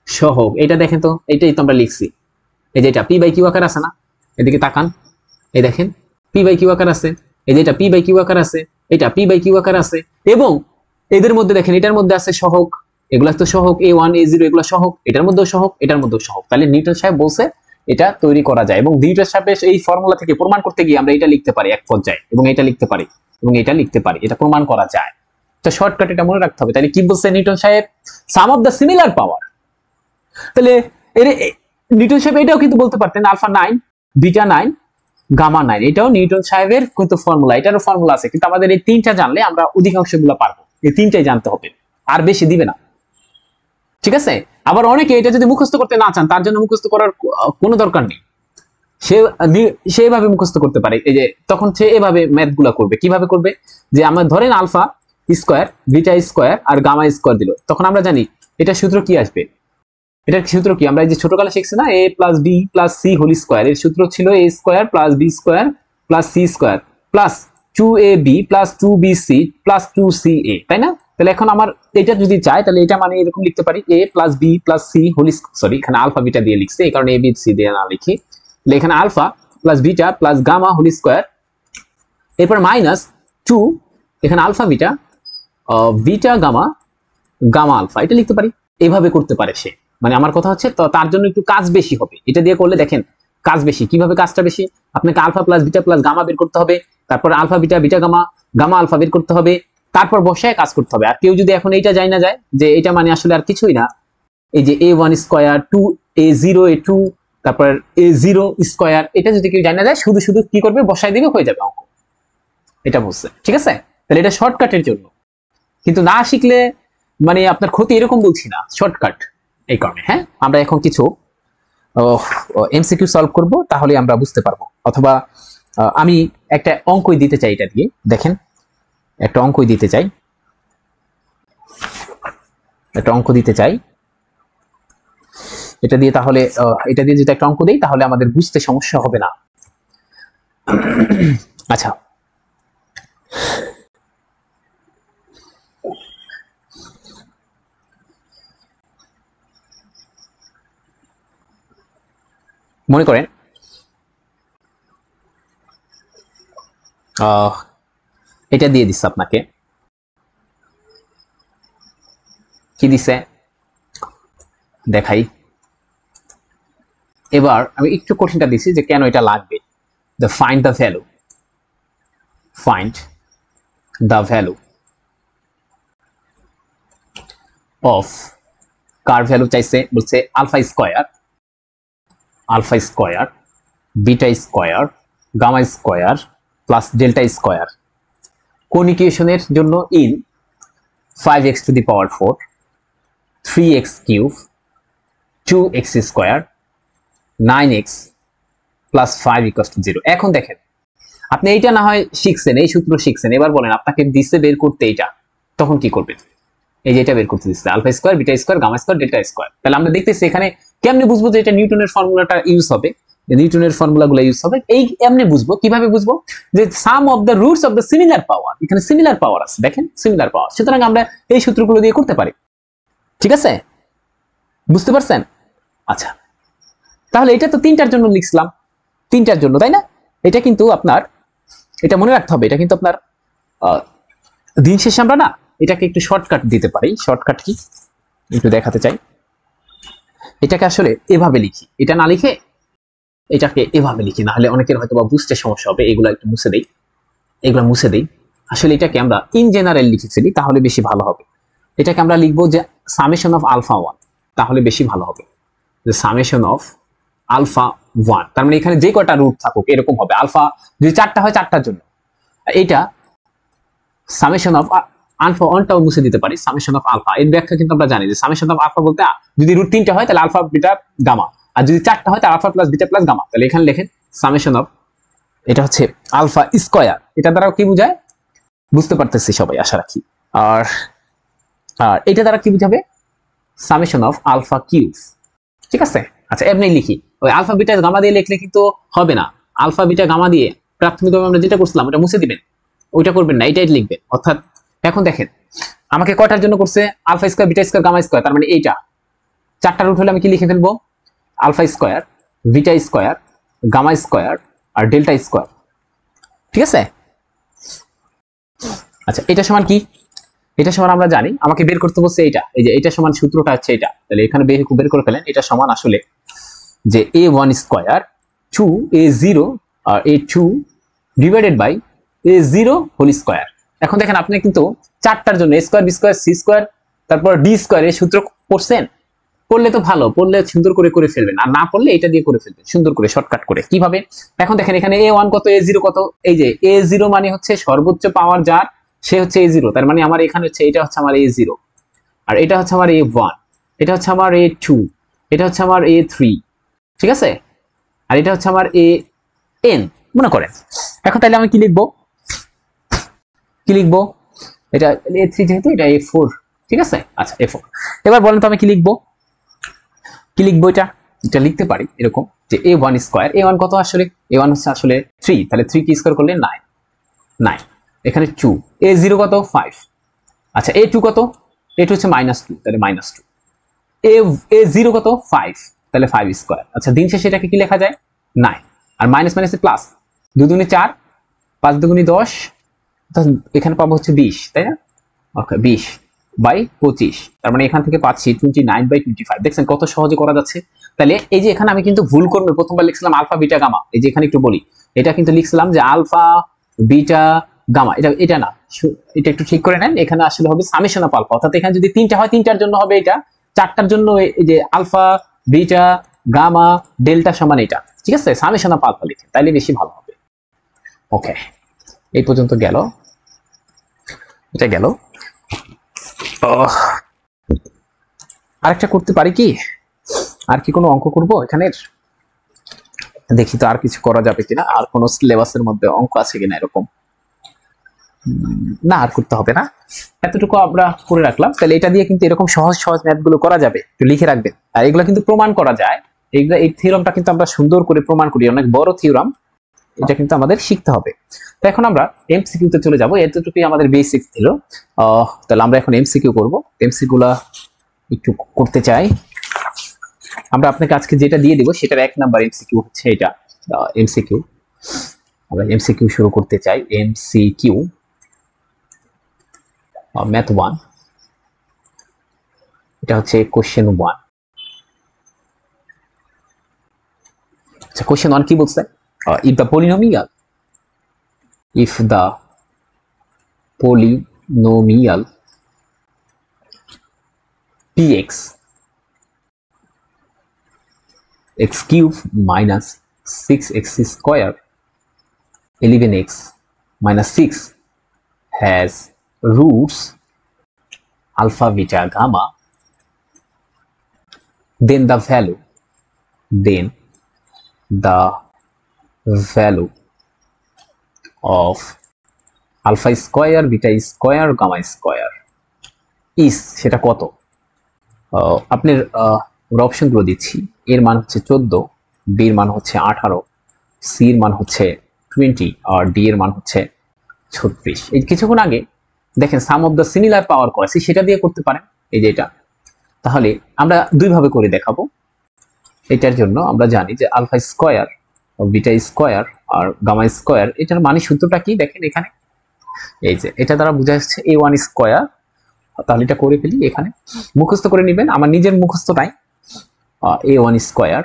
Speaker 1: সহগ। এটা দেখেন তো, এটাই তো আমরা লিখছি, এই যে এটা পি বাই কিউ আকার আছে না, এদিকে তাকান, এই দেখেন পি বাই কিউ আকার আছে, এই যে এটা পি বাই কিউ আকার আছে, এটা পি বাই কিউ আকার আছে, এবং এদের মধ্যে দেখেন এটার মধ্যে আছে সহগ, এগুলা তো সহগ a1 a0, এগুলো সহগ, এটার মধ্যেও সহগ, এটার মধ্যেও সহগ। তাহলে নিউটন সাহেব বলছে এটা তৈরি করা যায়, এবং নিউটন সাহেবের এই ফর্মুলা থেকে প্রমাণ করতে গিয়ে আমরা এটা লিখতে পারি এক পর্যায়ে, এবং এটা লিখতে পারি, এবং এটা লিখতে পারি, এটা প্রমাণ করা যায়। তো শর্টকাট এটা মনে রাখতে হবে। তাহলে কি বলছে নিউটন সাহেব, সাম অফ দ্য সিমিলার পাওয়ার। তাহলে নিউটন সাহেব এটাও কিন্তু বলতে পারতেন আলফা 9, বিটা 9, গামা 9, এটাও নিউটন সাহেবের কিন্তু ফর্মুলা, এটারও ফর্মুলা আছে, কিন্তু আমাদের এই তিনটা জানলে আমরা অধিকাংশগুলো পারবো, এই তিনটাই জানতে হবে, আর বেশি দিবে না, ঠিক আছে? আবার অনেকে এটা যদি মুখস্থ করতে না চান, তার জন্য মুখস্থ করার কোনো দরকার নেই, সে এভাবে মুখস্থ করতে পারে। এই যে তখন সে এভাবে ম্যাথ গুলা করবে, কিভাবে করবে, যে আমরা ধরেন আলফা স্কোয়ার, বিটা স্কোয়ার আর গামা স্কোয়ার দিল, তখন আমরা জানি এটা সূত্র কি আসবে, এটার সূত্র কি, আমরা এই যে ছোটকালে শিখছি না, a plus B plus C whole square, এর সূত্র ছিল a square plus B square plus C square plus 2ab plus 2bc plus 2ca, তাই না? তাহলে এখন আমার এটা যদি চাই, তাহলে এটা মানে এরকম লিখতে পারি a plus B plus C whole, sorry এখানে আলফা বিটা দিয়ে লিখছি, এই কারণে a b c দিয়ে না লিখি, তাহলে এখানে alpha plus beta plus gamma whole square, এরপর মাইনাস 2, এখানে alpha beta beta gamma gamma alpha, এটা লিখতে পারি। এভাবে করতে পারে সে, মানে আমার কথা হচ্ছে তো তার জন্য একটু কাজ বেশি হবে, এটা দিয়ে করলে দেখেন কাজ বেশি। কিভাবে কাজটা বেশি, আপনাকে alpha plus beta plus gamma বের করতে হবে, তারপর alpha beta beta gamma gamma alpha বের করতে হবে, তারপর বসায় কাজ করতে হবে। আর কেউ যদি এখন এইটা যায় না যায় যে এটা মানে আসলে আর কিছুই না, এই যে a1 স্কয়ার 2 a0 a2 তারপর a0 স্কয়ার, এটা যদি কেউ যায় না যায়, শুধু শুধু কি করবে, বসায় দিবে, হয়ে যাবে অঙ্ক, এটা বুঝছে, ঠিক আছে? তাহলে এটা শর্টকাটের জন্য, কিন্তু না শিখলে মানে আপনার ক্ষতি, এরকম বলছি না, শর্টকাট এই কারণে। হ্যাঁ, আমরা এখন কিছু এমসিকিউ সলভ করব, তাহলে আমরা বুঝতে পারবো। অথবা আমি একটা অঙ্কই দিতে চাই, এটা দিয়ে দেখেন, একটা অঙ্কই দিতে চাই, একটা অঙ্ক দিতে চাই, এটা দিয়ে, তাহলে এটা দিয়ে যদি একটা অঙ্ক দেই, তাহলে আমাদের বুঝতে সমস্যা হবে না। আচ্ছা, মনে করেন এটা দিয়ে দিচ্ছে আপনাকে, কি দিছে দেখাই। এবার আমি একটু কঠিনটা দিছি যে কেন এটা লাগবে, find the value, find the value of, কার ভ্যালু চাইছে, বলছে alpha square beta square gamma square plus delta square, কোন ইকুয়েশনের জন্য, in 5x to the power 4 3x cube 2x square 9x plus 5 equals to 0। এখন দেখেন, আপনি এইটা না হয় শিখছেন, এই সূত্র শিখছেন, এবার বলেন আপনাকে দিছে বের করতে এইটা, তখন কি করবেন? এই যে এটা বের করতে দিচ্ছে, alpha square beta square gamma square delta square. তাহলে আমরা দেখতেছি এখানে কেমনে বুঝবো যে এটা নিউটনের ফর্মুলাটা ইউজ হবে, নিউটনের ফর্মুলাগুলো ইউজ হবে, এই এমনি বুঝবো। কিভাবে বুঝবো, যে sum of the roots of the similar power, এখানে সিমিলার পাওয়ার আছে, দেখেন সিমিলার পাওয়ার, সুতরাং আমরা এই সূত্রগুলো দিয়ে করতে পারি, ঠিক আছে? বুঝতে পারছেন? আচ্ছা, তাহলে এটা তো তিনটার জন্য লিখলাম, তিনটার জন্য, তাই না? এটা কিন্তু আপনার, এটা মনে রাখতে হবে, এটা কিন্তু আপনার দিন শেষে আমরা না এটাকে একটু শর্টকাট দিতে পারি। শর্টকাট কি একটু দেখাতে চাই। এটাকে আসলে এভাবে লিখি, এটা না লিখে এটাকে এভাবে লিখি, না হলে অনেকের হয়তো বা বুঝতে সমস্যা হবে। এগুলো একটু মুছে দেই, এগুলো মুছে দেই। আসলে এটাকে আমরা ইন জেনারেল লিখেছিলি, তাহলে বেশি ভালো হবে। এটাকে আমরা লিখবো যে সামেশন অফ আলফা 1, তাহলে বেশি ভালো হবে। যে সামেশন অফ আলফা 1, তার মানে এখানে যে কয়টা রুট থাকুক এরকম হবে। আলফা যদি 4টা হয় 4টার জন্য, এইটা সামেশন অফ আলফা 1টাও মুছে দিতে পারি। সামেশন অফ আলফা এর ব্যাখ্যা কিন্তু আমরা জানি যে সামেশন অফ আলফা বলতে যদি রুট 3টা হয় তাহলে আলফা বিটা গামা, আর যদি 4টা হয় তাহলে alpha plus beta plus gamma. তাহলে এখানে লেখেন সামেশন অফ, এটা হচ্ছে আলফা স্কয়ার। এটা দ্বারা কি বোঝায় বুঝতে পারতেছি সবাই আশা রাখি। আর আর এটা দ্বারা কি বোঝাবে? Summation of alpha cube. ঠিক আছে? আচ্ছা, এমনি লিখি। ওই আলফা বিটা গামা দিয়ে লিখলে কিন্তু হবে না। আলফা বিটা গামা দিয়ে প্রাথমিকভাবে আমরা যেটা করছিলাম ওটা মুছে দিবেন, ওইটা করবেন না, এটাই লিখবেন। অর্থাৎ এখন দেখেন আমাকে কয়টার জন্য করছে? Alpha square, beta square, gamma square. তার মানে এইটা 4টা রুট হলে আমি কি লিখে ফেলবো? Alpha square, beta square, gamma square আর ডেল্টা স্কয়ার। ঠিক আছে? আচ্ছা, এটা সমান কি? এটা সমান আমরা জানি, আমাকে বের করতে বলছে এইটা, এই যে এটা সমান সূত্রটা হচ্ছে এটা। তাহলে এখানে বের করে ফেলেন। এটা সমান আসলে যে a1 স্কয়ার 2a0 আর a2 divided by a0 whole square. এখন দেখেন আপনি কিন্তু 4টার জন্য a square, b square, c square, তারপর d স্কয়ার এর সূত্র পড়ছেন। পড়লে তো ভালো, পড়লে সুন্দর করে করে ফেলবেন, আর না পড়লে এটা দিয়ে করে ফেলবেন সুন্দর করে শর্টকাট করে। কিভাবে? এখন দেখেন এখানে a1 কত, a0 কত। এই যে a0 মানে হচ্ছে সর্বোচ্চ পাওয়ার যার, সে হচ্ছে a0। তার মানে আমার এখানে হচ্ছে এটা হচ্ছে আমার a0, আর এটা হচ্ছে আমার a1, এটা হচ্ছে আমার a2, এটা হচ্ছে আমার a3। ঠিক আছে? আর এটা হচ্ছে আমার an মনে করেন। এখন তাহলে আমি কি লিখবো? কি লিখবো? এটা a3 যেহেতু, এটা a4। ঠিক আছে? আচ্ছা, a4। এবার বলেন তো আমি কি লিখবো? কি লিখবো? এটা লিখতে পারি এরকম যে a1 স্কয়ার। a1 কত আসলে? a1 হচ্ছে আসলে 3, তাহলে 3 কি স্কয়ার করলে 9, 9। এখানে 2, a0 কত? 5। আচ্ছা, a2 কত? a2 হচ্ছে -2, তাহলে -2। a0 কত? 5, তাহলে 5 স্কয়ার। আচ্ছা, দিন শেষে এটাকে কি লেখা যায়? 9, আর মাইনাস মাইনাসে প্লাস, 2 দুগুণে 4, 5 দুগুণে 10, এখানে পাবো হচ্ছে 20, তাই না? ওকে, 20 বাই 25। তার মানে এখান থেকে পাচ্ছি 29/25। দেখছেন কত সহজে করা যাচ্ছে? তাহলে এই যে এখানে আমি কিন্তু ভুল করবো, প্রথমবার লিখছিলাম আলফা বিটা গামা। এই যে এখানে একটু বলি, এটা কিন্তু লিখছিলাম যে আলফা বিটা গামা, এটা না, এটা একটু ঠিক করে নেন। এখানে আসলে হবে সামেশন অফ আলফা। অর্থাৎ এখানে যদি 3টা হয় 3টার জন্য হবে এটা, 4টার জন্য এই যে আলফা বিটা গামা ডেল্টা সমান এটা। ঠিক আছে? সামেশন অফ আলফা লিখে, তাইলে বেশি ভালো হবে। ওকে, এই পর্যন্ত গেল, এটা গেল। আরেকটা করতে পারি কি? আর কি কোনো অঙ্ক করব এখানের? দেখি তো আর কিছু করা যাবে কিনা, আর কোনো সিলেবাসের মধ্যে অঙ্ক আছে কিনা এরকম। না, আর করতে হবে না, এতটুকু আমরা করে রাখলাম। তাহলে এটা দিয়ে কিন্তু এরকম সহজ সহজ ম্যাথ গুলো করা যাবে, একটু লিখে রাখবেন। আর এগুলো কিন্তু প্রমাণ করা যায়। এইগুলা, এই থিওরামটা কিন্তু আমরা সুন্দর করে প্রমাণ করি, অনেক বড় থিওরাম। এটা কিন্তু আমাদের শিখতে হবে। তো এখন আমরা এমসিকিউ তে চলে যাব। এতটুকুই আমাদের বেসিক ছিল। তাহলে আমরা এখন এমসিকিউ করব। এমসিকিউ গুলা একটু করতে চাই। আমরা আপনাকে আজকে যেটা দিয়ে দিব সেটার 1 নাম্বার এমসিকিউ হচ্ছে এটা। এমসিকিউ, আমরা এমসিকিউ শুরু করতে চাই। এমসিকিউ ম্যাথ 1, এটা হচ্ছে কোশ্চেন 1। আচ্ছা, কোশ্চেন 1 কি বলছে? if the polynomial px x cube minus 6x square 11x minus 6 has roots alpha beta gamma, then the value of alpha square beta square gamma square is সেটা কত? আপনার অপশনগুলো দিচ্ছি। এর মান হচ্ছে 14, বি এর মান হচ্ছে 18, সি এর মান হচ্ছে 20 আর ডি এর মান হচ্ছে 36। এই কিছুক্ষণ আগে দেখেন সাম অফ দ্য সিমিলার পাওয়ার করেছি, সেটা দিয়ে করতে পারেন। এই যে এটা তাহলে আমরা দুইভাবে করে দেখাবো। এটার জন্য আমরা জানি যে আলফা স্কয়ার, বিটা স্কয়ার আর গামা স্কয়ার, এটার মানে সূত্রটা কি দেখেন এখানে, এই যে এটা দ্বারা বোঝা যাচ্ছে a1 স্কয়ার। তাহলে এটা করে ফেলি, এখানে মুখস্থ করে নেবেন, আমার নিজের মুখস্থ নাই। a1 স্কয়ার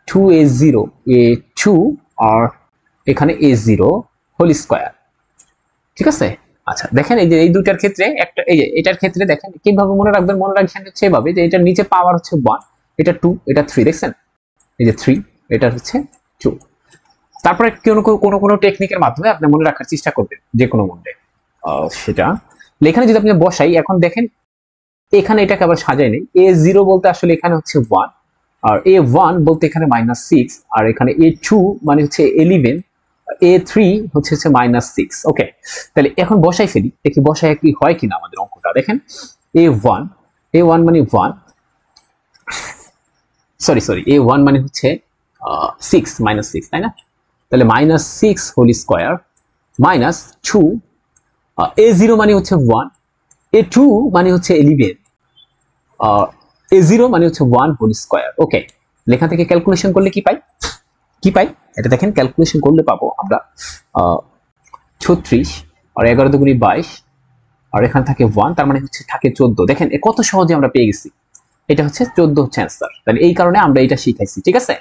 Speaker 1: 2a0 a2 আর এখানে a0 হোল স্কয়ার, ঠিক আছে। আচ্ছা দেখেন এই যে এই দুইটার ক্ষেত্রে একটা, এই যে এটার ক্ষেত্রে দেখেন কিভাবে মনে রাখবেন, মনে রাখবেন হচ্ছে এভাবে যে এটার নিচে পাওয়ার হচ্ছে 1, এটা 2, এটা 3, দেখছেন এই যে 3, এটা হচ্ছে 2। তারপরে কোনো টেকনিকের মাধ্যমে আপনি মনে রাখার চেষ্টা করবেন যে কোনো মধ্যে, সেটা এখানে যদি আপনি বসাই, এখন দেখেন এখানে এটাকে আবার সাজাই নেই, a0 বলতে আসলে এখানে হচ্ছে 1, আর a1 বলতে এখানে -6, আর এখানে a2 মানে হচ্ছে 11, a3 হচ্ছে -6। ওকে, তাহলে এখন বসাই ফেলি, দেখি বসাই কি হয় কিনা আমাদের অঙ্কটা। দেখেন a1 মানে 1, সরি a1 মানে হচ্ছে 6 -6, তাই না? তাহলে -6 হোল স্কয়ার -2, a0 মানে হচ্ছে 1, a2 মানে হচ্ছে 11, a0 মানে হচ্ছে 1 হোল স্কয়ার। ওকে, লেখা থেকে ক্যালকুলেশন করলে কি পাই এটা দেখেন, ক্যালকুলেশন করলে পাবো আমরা 36 আর 11 দুগুণে 22, আর এখানে থাকে 1, তার মানে হচ্ছে থাকে 14। দেখেন কত সহজে আমরা পেয়ে গেছি, এটা হচ্ছে 14 হচ্ছে অ্যান্সার। তাহলে এই কারণে আমরা এটা শিখাইছি, ঠিক আছে,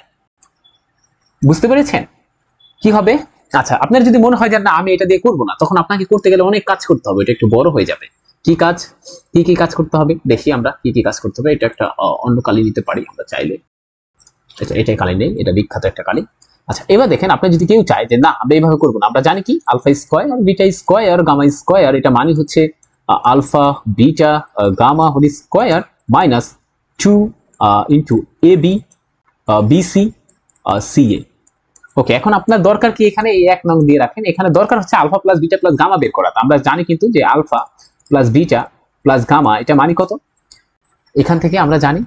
Speaker 1: বুঝতে পেরেছেন কি হবে? আচ্ছা, আপনার যদি মনে হয় যে না আমি এটা দিয়ে করবো না, তখন আপনাকে করতে গেলে অনেক কাজ করতে হবে, এটা একটু বড় হয়ে যাবে। কি কাজ করতে হবে দেখি আমরা, কি কাজ করতে হবে। এটা একটা অন্য কালি নিতে পারি আমরা চাইলে, এটাই কালি নেই, এটা বিখ্যাত একটা কালি। আচ্ছা, এবার দেখেন আপনি যদি কেউ চায় যে না আমরা এইভাবে করবো না, আমরা জানি কি alpha square beta square gamma square, এটা মানে হচ্ছে alpha beta gamma whole square -2 into a b bc ca. Okay, এখন আপনার দরকার কি, এখানে এই 1 নং দিয়ে রাখেন, এখানে দরকার হচ্ছে alpha plus beta plus gamma বের করা। আমরা জানি কিন্তু যে alpha plus beta plus gamma এটা মানে কত, এখান থেকে আমরা জানি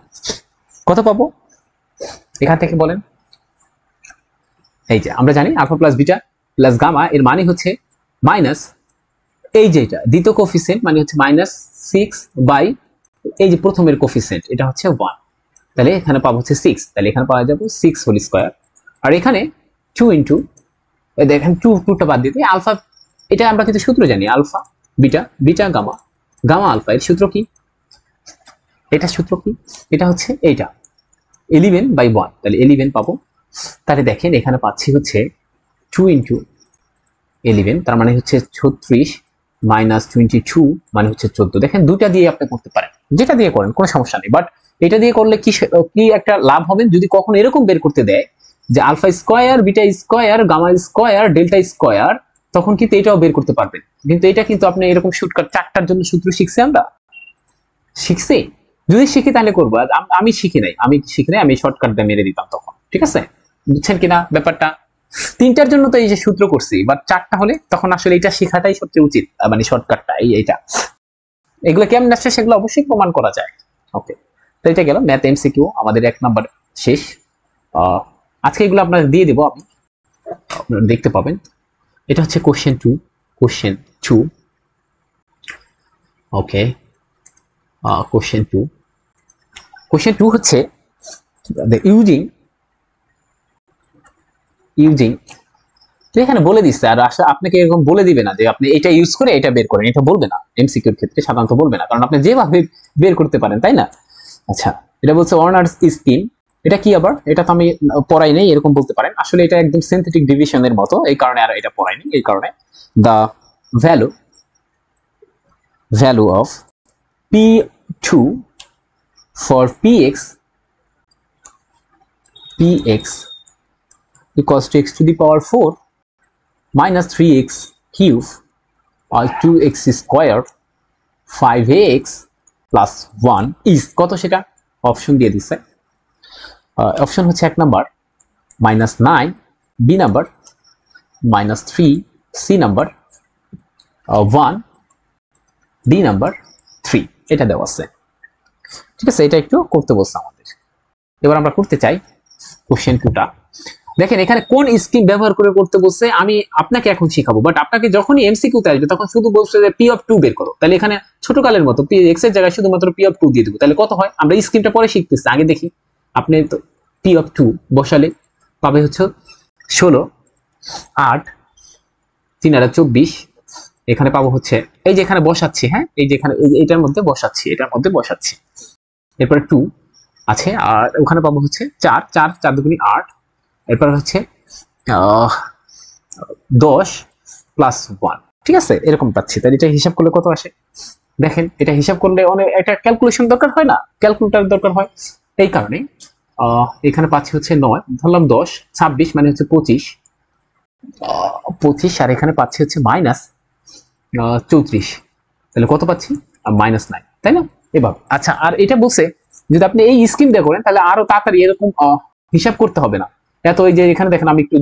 Speaker 1: কত পাবো, এখান থেকে বলেন। এই যে আমরা জানি alpha plus beta plus gamma এর মানে হচ্ছে মাইনাস, এই যে এটা দ্বিতীয় কোফিসিয়েন্ট মানে হচ্ছে -6 বাই এই যে প্রথমের কোফিসিয়েন্ট এটা হচ্ছে 1, তাহলে এখানে পাবো হচ্ছে 6, তাহলে এখানে পাওয়া যাবে 6 হোল স্কয়ার, আর এখানে 2 ইন্টু, দেখেন 2টা বাদ দিতে আলফা, এটা আমরা কিন্তু সূত্র জানি, আলফা বিটা গামা আলফা, এর সূত্র কি, এটা হচ্ছে এইটা 11/1, তাহলে 11 পাবো। তাহলে দেখেন এখানে পাচ্ছি হচ্ছে 2 ইন্টু 11, তার মানে হচ্ছে 36 -22 মানে হচ্ছে 14। দেখেন দুটা দিয়ে আপনি করতে পারেন, যেটা দিয়ে করেন কোনো সমস্যা নেই, বাট এটা দিয়ে করলে কি একটা লাভ হবে, যদি কখনো এরকম বের করতে দেয় যে alpha square beta square gamma square delta square, তখন কিন্তু এটাও বের করতে পারবেন। কিন্তু এটা কিন্তু আপনি এরকম শর্টকাট 4টার জন্য সূত্র আমরা শিখছি, যদি শিখি তাহলে করবো, আমি শিখি নাই, আমি শর্টকাটটা মেরে দিতাম তখন, ঠিক আছে, বুঝছেন কিনা ব্যাপারটা। 3টার জন্য তো এই যে সূত্র করছি, বাট 4টা হলে তখন আসলে এটা শেখাটাই সবচেয়ে উচিত, মানে শর্টকাটটা এইটা, এগুলো কেমন আসছে সেগুলো অবশ্যই প্রমাণ করা যায়। ওকে, তো এটা গেল ম্যাথ এমসিকিউ, আমাদের 1 নাম্বার শেষ। আজকে এগুলো আপনাদের দিয়ে দেবো, আপনারা দেখতে পাবেন। এটা হচ্ছে কোশ্চেন 2, ওকে, কোশ্চেন 2 হচ্ছে ইউজিং, তো এখানে বলে দিচ্ছে, আর আপনাকে এরকম বলে দিবে না যে আপনি এটা ইউজ করে এটা বের করেন, এটা বলবে না, এমসিকিউর ক্ষেত্রে সাধারণত বলবে না, কারণ আপনি যেভাবে বের করতে পারেন, তাই না। আচ্ছা, এটা বলছে ওয়ার্নারস স্কিম, এটা কি আবার, এটা তো আমি পড়াই নেই, এরকম বলতে পারেন, আসলে এটা একদম সিনথেটিক ডিভিশনের মতো, এই কারণে আর এটা পড়াইনি, এই কারণে the value of p2 for px equals to x to the power 4 minus 3x cube or 2x square 5ax plus 1 is কত, সেটা অপশন দিয়ে দিচ্ছে। অপশন হচ্ছে 1 number -9, B number -3, C number 1, D number 3, এটা দেওয়া আছে, ঠিক আছে। এটা একটু করতে বলছে আমাদের। এবার আমরা করতে চাই কোশ্চেন 2টা। দেখেন এখানে কোন স্কিম ব্যবহার করে করতে বলছে আমি আপনাকে এখন শিখাবো, বাট আপনাকে যখনই এমসিকিউতে আসবে তখন শুধু বলছে যে পি অফ 2 বের করো, তাহলে এখানে ছোটকালের মতো পি এক্স এর জায়গায় শুধুমাত্র পি অফ 2 দিয়ে দেবো, তাহলে কত হয় আমরা স্কিমটা পরে শিখতেছি, আগে দেখি। আপনি তো পি অফ 2 বসালে পাবে হচ্ছে 16, 8, 3 আর 24, এখানে পাবো হচ্ছে এই যে এখানে বসাচ্ছি, হ্যাঁ এই যে এখানে এটার মধ্যে বসাচ্ছি, এরপরে 2 আছে, আর ওখানে পাবো হচ্ছে 4, 4 দুগুণী 8, এরপর হচ্ছে 10 প্লাস 1, ঠিক আছে এরকম পাচ্ছি। তাহলে এটা হিসাব করলে কত আসে দেখেন, এটা হিসাব করলে অনেক একটা ক্যালকুলেশন দরকার হয় না, ক্যালকুলেটর দরকার হয়, এই কারণে এখানে পাচ্ছি হচ্ছে 9, ধরলাম 10, 26 মানে হচ্ছে 25, আর এখানে পাচ্ছি হচ্ছে মাইনাস 34, তাহলে কত পাচ্ছি -9, তাই না এভাবে। আচ্ছা, আর এটা বলছে যদি আপনি এই স্কিম দিয়ে করেন তাহলে আরো তাড়াতাড়ি এরকম হিসাব করতে হবে না এত। ওই যে এখানে দেখেন আমি একটু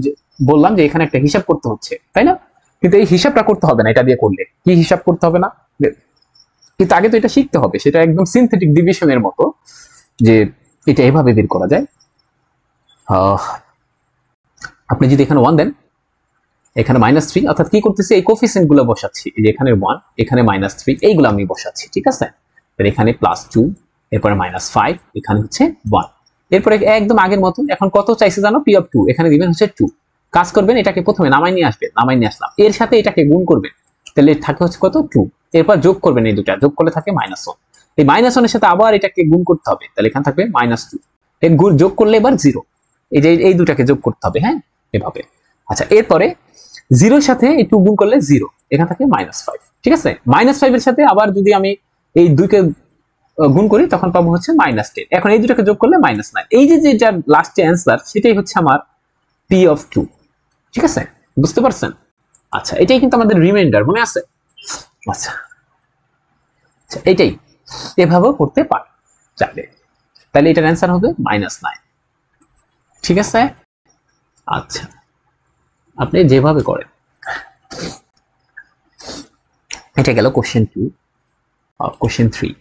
Speaker 1: বললাম যে এখানে একটা হিসাব করতে হচ্ছে, তাই না, কিন্তু এই হিসাবটা করতে হবে না এটা দিয়ে করলে। কি হিসাব করতে হবে না, কিন্তু আগে তো এটা শিখতে হবে, সেটা একদম সিনথেটিক ডিভিশনের মতো, যে এটা এভাবে বের করা যায়। আপনি যদি এখানে 1 দেন, এখানে -3, অর্থাৎ কি করতেছি এই কোফিসিয়েন্ট গুলো বসাচ্ছি, এই যে এখানে 1, এখানে -3, এইগুলো আমি বসাচ্ছি, ঠিক আছে। এখানে +2, এরপরে -5, এখানে হচ্ছে 1, এরপরে একদম আগের মতো। এখন কত চাইছে জানো, পি অফ 2, এখানে দিবেন হচ্ছে 2, কাজ করবেন এটাকে প্রথমে নামাই নিয়ে আসবেন, নামাই নিয়ে আসলাম, এর সাথে এটাকে গুণ করবেন, তাহলে থাকে হচ্ছে কত 2, এরপর যোগ করবেন, এই দুটা যোগ করলে থাকে -1, এই -1 এর সাথে আবার এটাকে গুণ করতে হবে, তাহলে এখানে থাকবে -2, এই গুণ যোগ করলে এবার 0, এই যে এই দুটাকে যোগ করতে হবে, হ্যাঁ এভাবে। আচ্ছা, এরপরে 0 এর সাথে এই 2 গুণ করলে 0, এখানে থাকে -5, ঠিক আছে। -5 এর সাথে আবার যদি আমি এই 2 কে গুণ করি তখন পাবো হচ্ছে -10, এখন এই দুটাকে যোগ করলে -9, এই যে যেটা লাস্টে অ্যান্সার সেটাই হচ্ছে আমার পি অফ 2, ঠিক আছে, বুঝতে পারছেন। আচ্ছা, এটাই কিন্তু আমাদের রিমাইন্ডার, মনে আছে। আচ্ছা, এটাই এভাবেও করতে পারে যাবে, তাহলে এটার অ্যান্সার হবে -9, ঠিক আছে। আচ্ছা, আপনি যেভাবে করেন। এটা গেল কোশ্চেন 2, কোশ্চেন 3,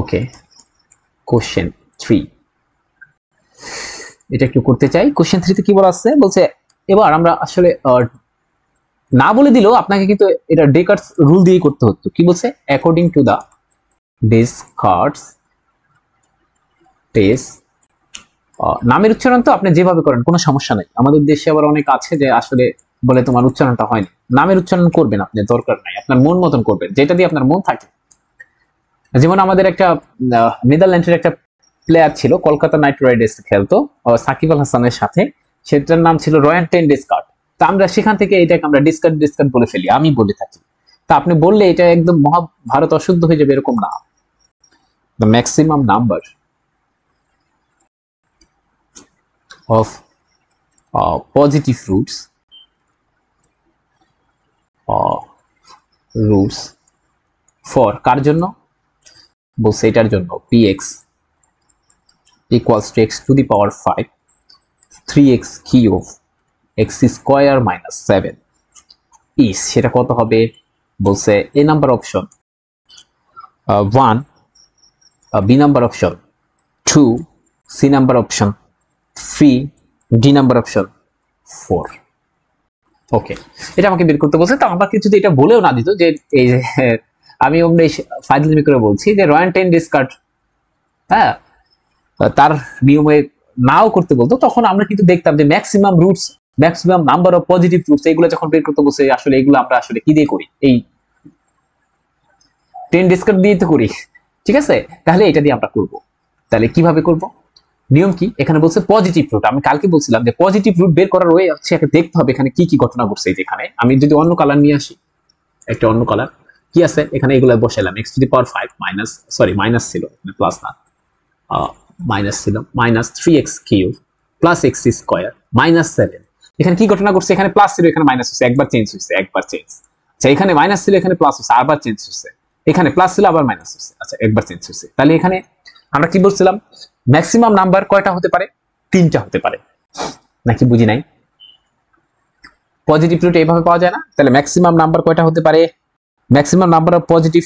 Speaker 1: ওকে কোশ্চেন 3 এটা একটু করতে চাই। কোশ্চেন 3 তে কি বলা আছে, বলছে এবার আমরা আসলে না বলে দিলেও আপনাকে কিন্তু এটা ডেকার্টস রুল দিয়েই করতে হতো। কি বলছে, অ্যাকর্ডিং টু দা ডেকার্টস টেস্ট, নামের উচ্চারণ তো আপনি যেভাবে করেন কোনো সমস্যা নাই। আমাদের দেশে আবার অনেক আছে যে আসলে বলে তোমার উচ্চারণটা হয়নি, নামের উচ্চারণ করবেন আপনি, দরকার নাই, আপনার মন মতন করবেন, যেটা দিয়ে আপনার মন থাকে। যেমন আমাদের একটা নেদারল্যান্ডের একটা প্লেয়ার ছিল, কলকাতা নাইট রাইডার্স খেলতো সাকিব আল হাসানের সাথে, সেটার নাম ছিল রয়্যান টেন ডেসকার্ট। তা আমরা সেখান থেকে এটাকে আমরা ডিসকার্ট বলে ফেলি, আমি বলে থাকি। তা আপনি বললে এটা একদম মহাভারত অশুদ্ধ হয়ে যাবে এরকম না। The maximum number of positive roots for কার জন্য, বলছে এটার জন্য px equals to x to the power 5 3x cube x square minus 7 is, সেটা কত হবে, বলছে a number option 1, b number option 2, c number option 3, d number option 4। ওকে, এটা আমাকে বের করতে বলছে। তো আমাকে যদি এটা বলেও না দিত যে এই যে আমি অমনি ফাইজলামি করে বলছি যে রয়্যান টেন ডেসকার্ট, হ্যাঁ, তার নিয়মে নাও করতে বলতো, তখন আমরা কিন্তু দেখতাম যে maximum roots, maximum number of positive roots, এগুলো যখন বের করতে বলছে আসলে এগুলো আমরা আসলে কি দিয়ে করি, এই টেন ডেসকার্ট দিয়ে তো করি, ঠিক আছে। তাহলে এটা দিয়ে আমরা করব, তাহলে কিভাবে করব, নিয়ম কি, এখানে বলছে পজিটিভ রুট। আমি কালকে বলছিলাম যে পজিটিভ রুট বের করার ওয়ে হচ্ছে দেখতে হবে এখানে কি কি ঘটনা ঘটছে। এখানে আমি যদি অন্য কালার নিয়ে আসি, একটা অন্য কালার কি আছে এখানে, এগুলো বসাইলাম, x two the power 5 minus, sorry minus ছিল প্লাস না, মাইনাস ছিল -3x cube plus x square minus 7। এখানে কি ঘটনা ঘটছে, এখানে প্লাস ছিল এখানে মাইনাস হচ্ছে, একবার চেঞ্জ হচ্ছে, একবার চেঞ্জ। আচ্ছা, এখানে মাইনাস ছিল এখানে প্লাস হচ্ছে, আবার চেঞ্জ হচ্ছে, এখানে প্লাস ছিল আবার মাইনাস হচ্ছে, আচ্ছা একবার চেঞ্জ হচ্ছে। তাহলে এখানে আমরা কি বলছিলাম, ম্যাক্সিমাম নাম্বার কয়টা হতে পারে, 3টা হতে পারে, নাকি বুঝি নাই। পজিটিভ রুট এইভাবে পাওয়া যায় না, তাহলে ম্যাক্সিমাম নাম্বার কয়টা হতে পারে, maximum number of positive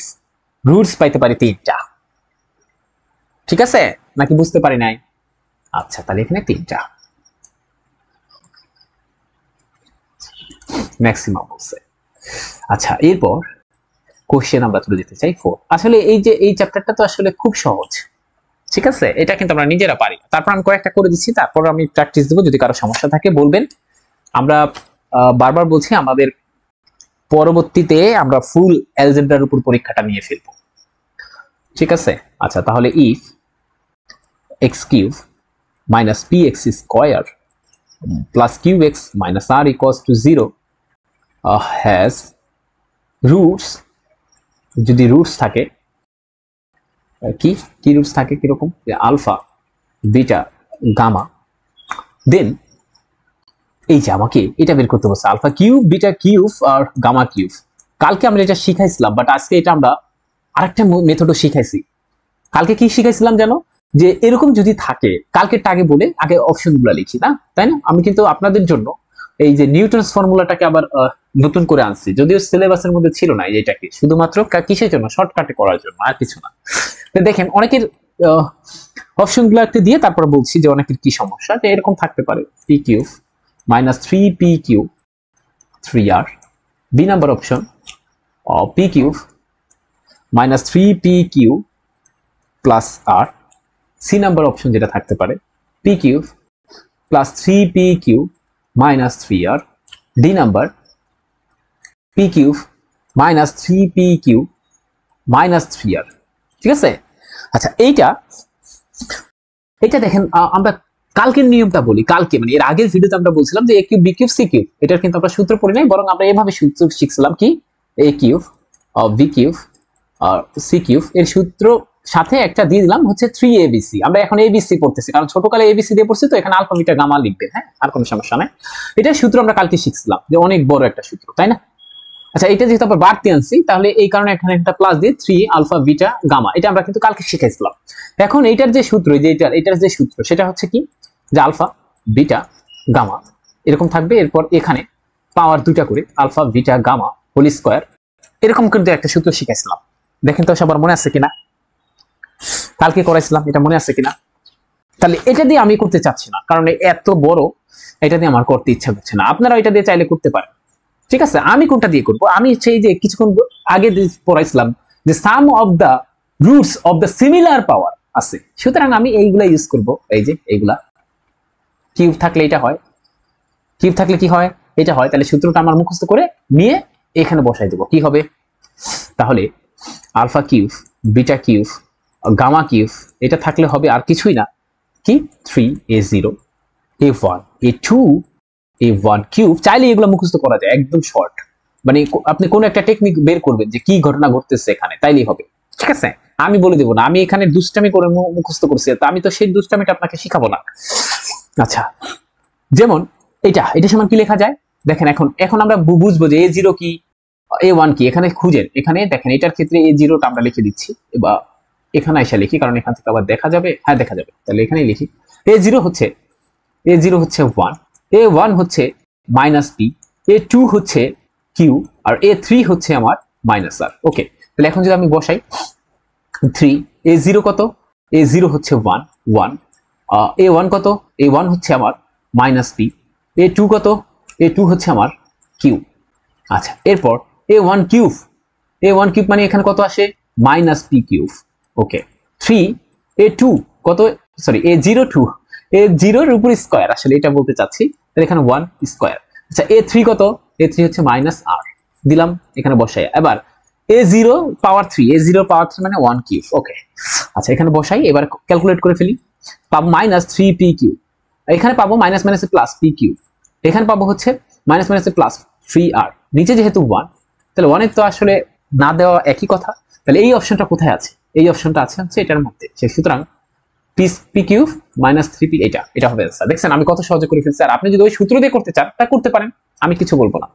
Speaker 1: roots পাইতে পারি 3টা, ঠিক আছে, নাকি বুঝতে পারি নাই। আচ্ছা, তাহলে এখানে 3টা ম্যাক্সিমাম বলছে। আচ্ছা, এরপর কোশ্চেন আমরা তুলে দিতে চাই 4। আসলে এই যে এই চ্যাপ্টারটা তো আসলে খুব সহজ, ঠিক আছে, এটা কিন্তু আমরা নিজেরা পারি। তারপর আমি কয়েকটা করে দিচ্ছি, তারপর আমি প্র্যাকটিস দেবো। যদি কারো সমস্যা থাকে বলবেন। আমরা বারবার বলছি, আমাদের পরবর্তীতে আমরা ফুল অ্যালজেব্রার উপর পরীক্ষাটা নিয়ে ফেলবো, ঠিক আছে। আচ্ছা, তাহলে if x cube minus p x square plus q x minus r equals to 0 has roots, যদি রুটস থাকে, কি কি রুটস থাকে কিরকম, আলফা বিটা গামা, দেন এই যে আমাকে এটা বের করতে বলছে, আলফা কিউব বিটা কিউব আর গামা কিউব। কালকে আমরা এটা শিখাইছিলাম, বাট আজকে এটা আমরা আরেকটা মেথডও শিখাইছি। কালকে কি শিখাইছিলাম জানো, যে এরকম যদি থাকে, কালকেরটা আগে বলে আগে অপশনগুলো লিখি না, তাই না। আমি কিন্তু আপনাদের জন্য এই যে নিউটনস ফর্মুলাটাকে আবার নতুন করে আনছি, যদিও সিলেবাসের মধ্যে ছিল না। এটাকে শুধুমাত্র কিসের জন্য, শর্টকাটে করার জন্য, আর কিছু না। দেখেন অনেকের অপশনগুলোকে দিয়ে তারপর বলছি যে অনেকের কি সমস্যা, যে এরকম থাকতে পারে p cube minus 3p cube 3r, b number option p cube minus 3p cube plus r, c number option যেটা থাকতে পারে p cube plus 3p cube minus 3r, d number p cube minus 3p cube minus 3r, ঠিক আছে। আচ্ছা, এইটা দেখেন, আমরা কালকের নিয়মটা বলি। কালকে মানে এর আগের ভিডিওতে আমরা বলছিলাম যে a cube b cube c cube, এটার কিন্তু আমরা সূত্র পড়ি নাই, বরং আমরা এভাবে সূত্র শিখছিলাম, কি এ কিউব বি কিউব আর সি কিউব, এর সূত্র সাথে একটা দিয়ে দিলাম হচ্ছে 3abc। আমরা এখন এবিসি পড়তেছি, কারণ ছোটকালে এবিসি দিয়ে পড়ছি, তো এখানে আলফা বিটা গামা লিখবেন, হ্যাঁ, আর কোনো সমস্যা নাই। এটার সূত্র আমরা কালকে শিখছিলাম, যে অনেক বড় একটা সূত্র, তাই না। আচ্ছা, এটা যেহেতু আমরা বাড়তি আনছি, তাহলে এই কারণে এখানে একটা প্লাস দিয়ে 3 আলফা বিটা গামা, এটা আমরা কিন্তু কালকে শিখাইছিলাম। এখন এইটার যে সূত্র, যে এটার যে সূত্র, সেটা হচ্ছে কি, যে আলফা বিটা গামা এরকম থাকবে, এরপর এখানে পাওয়ার 2টা করে alpha beta gamma whole square, এরকম কিন্তু একটা সূত্র শিখাইছিলাম। দেখেন তো সবার মনে আছে কিনা, কালকে করাইছিলাম, এটা মনে আছে কিনা। তাহলে এটা দিয়ে আমি করতে চাচ্ছি না, কারণ এত বড়, এটা দিয়ে আমার করতে ইচ্ছা করছে না। আপনারা এটা দিয়ে চাইলে করতে পারেন, ঠিক আছে। আমি কোনটা দিয়ে করব, আমি সেই যে কিছুক্ষণ আগে পড়াইছিলাম যে sum of the roots of the similar power আছে, সুতরাং আমি এইগুলা ইউজ করব। এই যে এইগুলা কিউব থাকলে এটা হয়, কিউব থাকলে কি হয়, এটা হয়। তাহলে সূত্রটা আমার মুখস্থ করে নিয়ে এখানে বসাই দেব, কি হবে, তাহলে alpha cube beta cube gamma cube, এটা থাকলে হবে আর কিছুই না, কি 3a0 a1 a2 a1 cube. চাইলে এগুলো মুখস্থ করা যায়, একদম শর্ট, মানে আপনি কোন একটা টেকনিক বের করবেন যে কি ঘটনা ঘটতেছে এখানে, তাইলেই হবে, ঠিক আছে। আমি বলে দেবো না, আমি এখানে দুষ্টামি করে মুখস্থ করছি, তো আমি তো সেই দুষ্টামিটা আপনাকে শিখাবো না। আচ্ছা, যেমন এটা সমান কি লেখা যায়, দেখেন এখন আমরা বুঝবো যে a0 কি a1 কি, এখানে খুঁজেন। এখানে দেখেন এটার ক্ষেত্রে a0টা আমরা লিখে দিচ্ছি, বা এখানে এসে লিখি, কারণ এখান থেকে আবার দেখা যাবে, হ্যাঁ দেখা যাবে, তাহলে এখানেই লিখি। a0 হচ্ছে 1, a1 হচ্ছে মাইনাস পি, a2 হচ্ছে কিউ, আর a3 হচ্ছে আমার মাইনাস আর। ওকে, তাহলে এখন যদি আমি বসাই 3, a0 কত, a0 হচ্ছে 1, a1 কত, a1 হচ্ছে আমার মাইনাস পি, a2 কত, a2 হচ্ছে আমার কিউ। আচ্ছা, এরপর a1 কিউব, a1 কিউব মানে এখানে কত আসে, মাইনাস পি কিউব। ওকে, 3 a2 কত, সরি a02, a0 এর উপর স্কয়ার, আসলে এটা বলতে চাচ্ছি, তাহলে এখানে 1 স্কয়ার। আচ্ছা, a3 কত, a3 হচ্ছে মাইনাস আর, দিলাম এখানে বসাই। এবার a0 পাওয়ার 3, a0 পাওয়ার 3 মানে 1 কিউব। ওকে, আচ্ছা এখানে বসাই, এবার ক্যালকুলেট করে ফেলি, পাবো মাইনাস 3p কিউব, এখানে পাবো মাইনাস মাইনাসে প্লাস p কিউব, এখানে পাবো হচ্ছে মাইনাস মাইনাসে প্লাস 3r, নিচে যেহেতু 1, তাহলে 1 এর তো আসলে না দেওয়া একই কথা। তাহলে এই অপশনটা কোথায় আছে, এই অপশনটা আছে হচ্ছে এটার মধ্যে, সুতরাং পি কিউব মাইনাস 3p, এটা হবে অ্যান্সার। দেখছেন আমি কত সহজে করে ফেলছি। আর আপনি যদি ওই সূত্র দিয়ে করতে চান তা করতে পারেন, আমি কিছু বলবো না।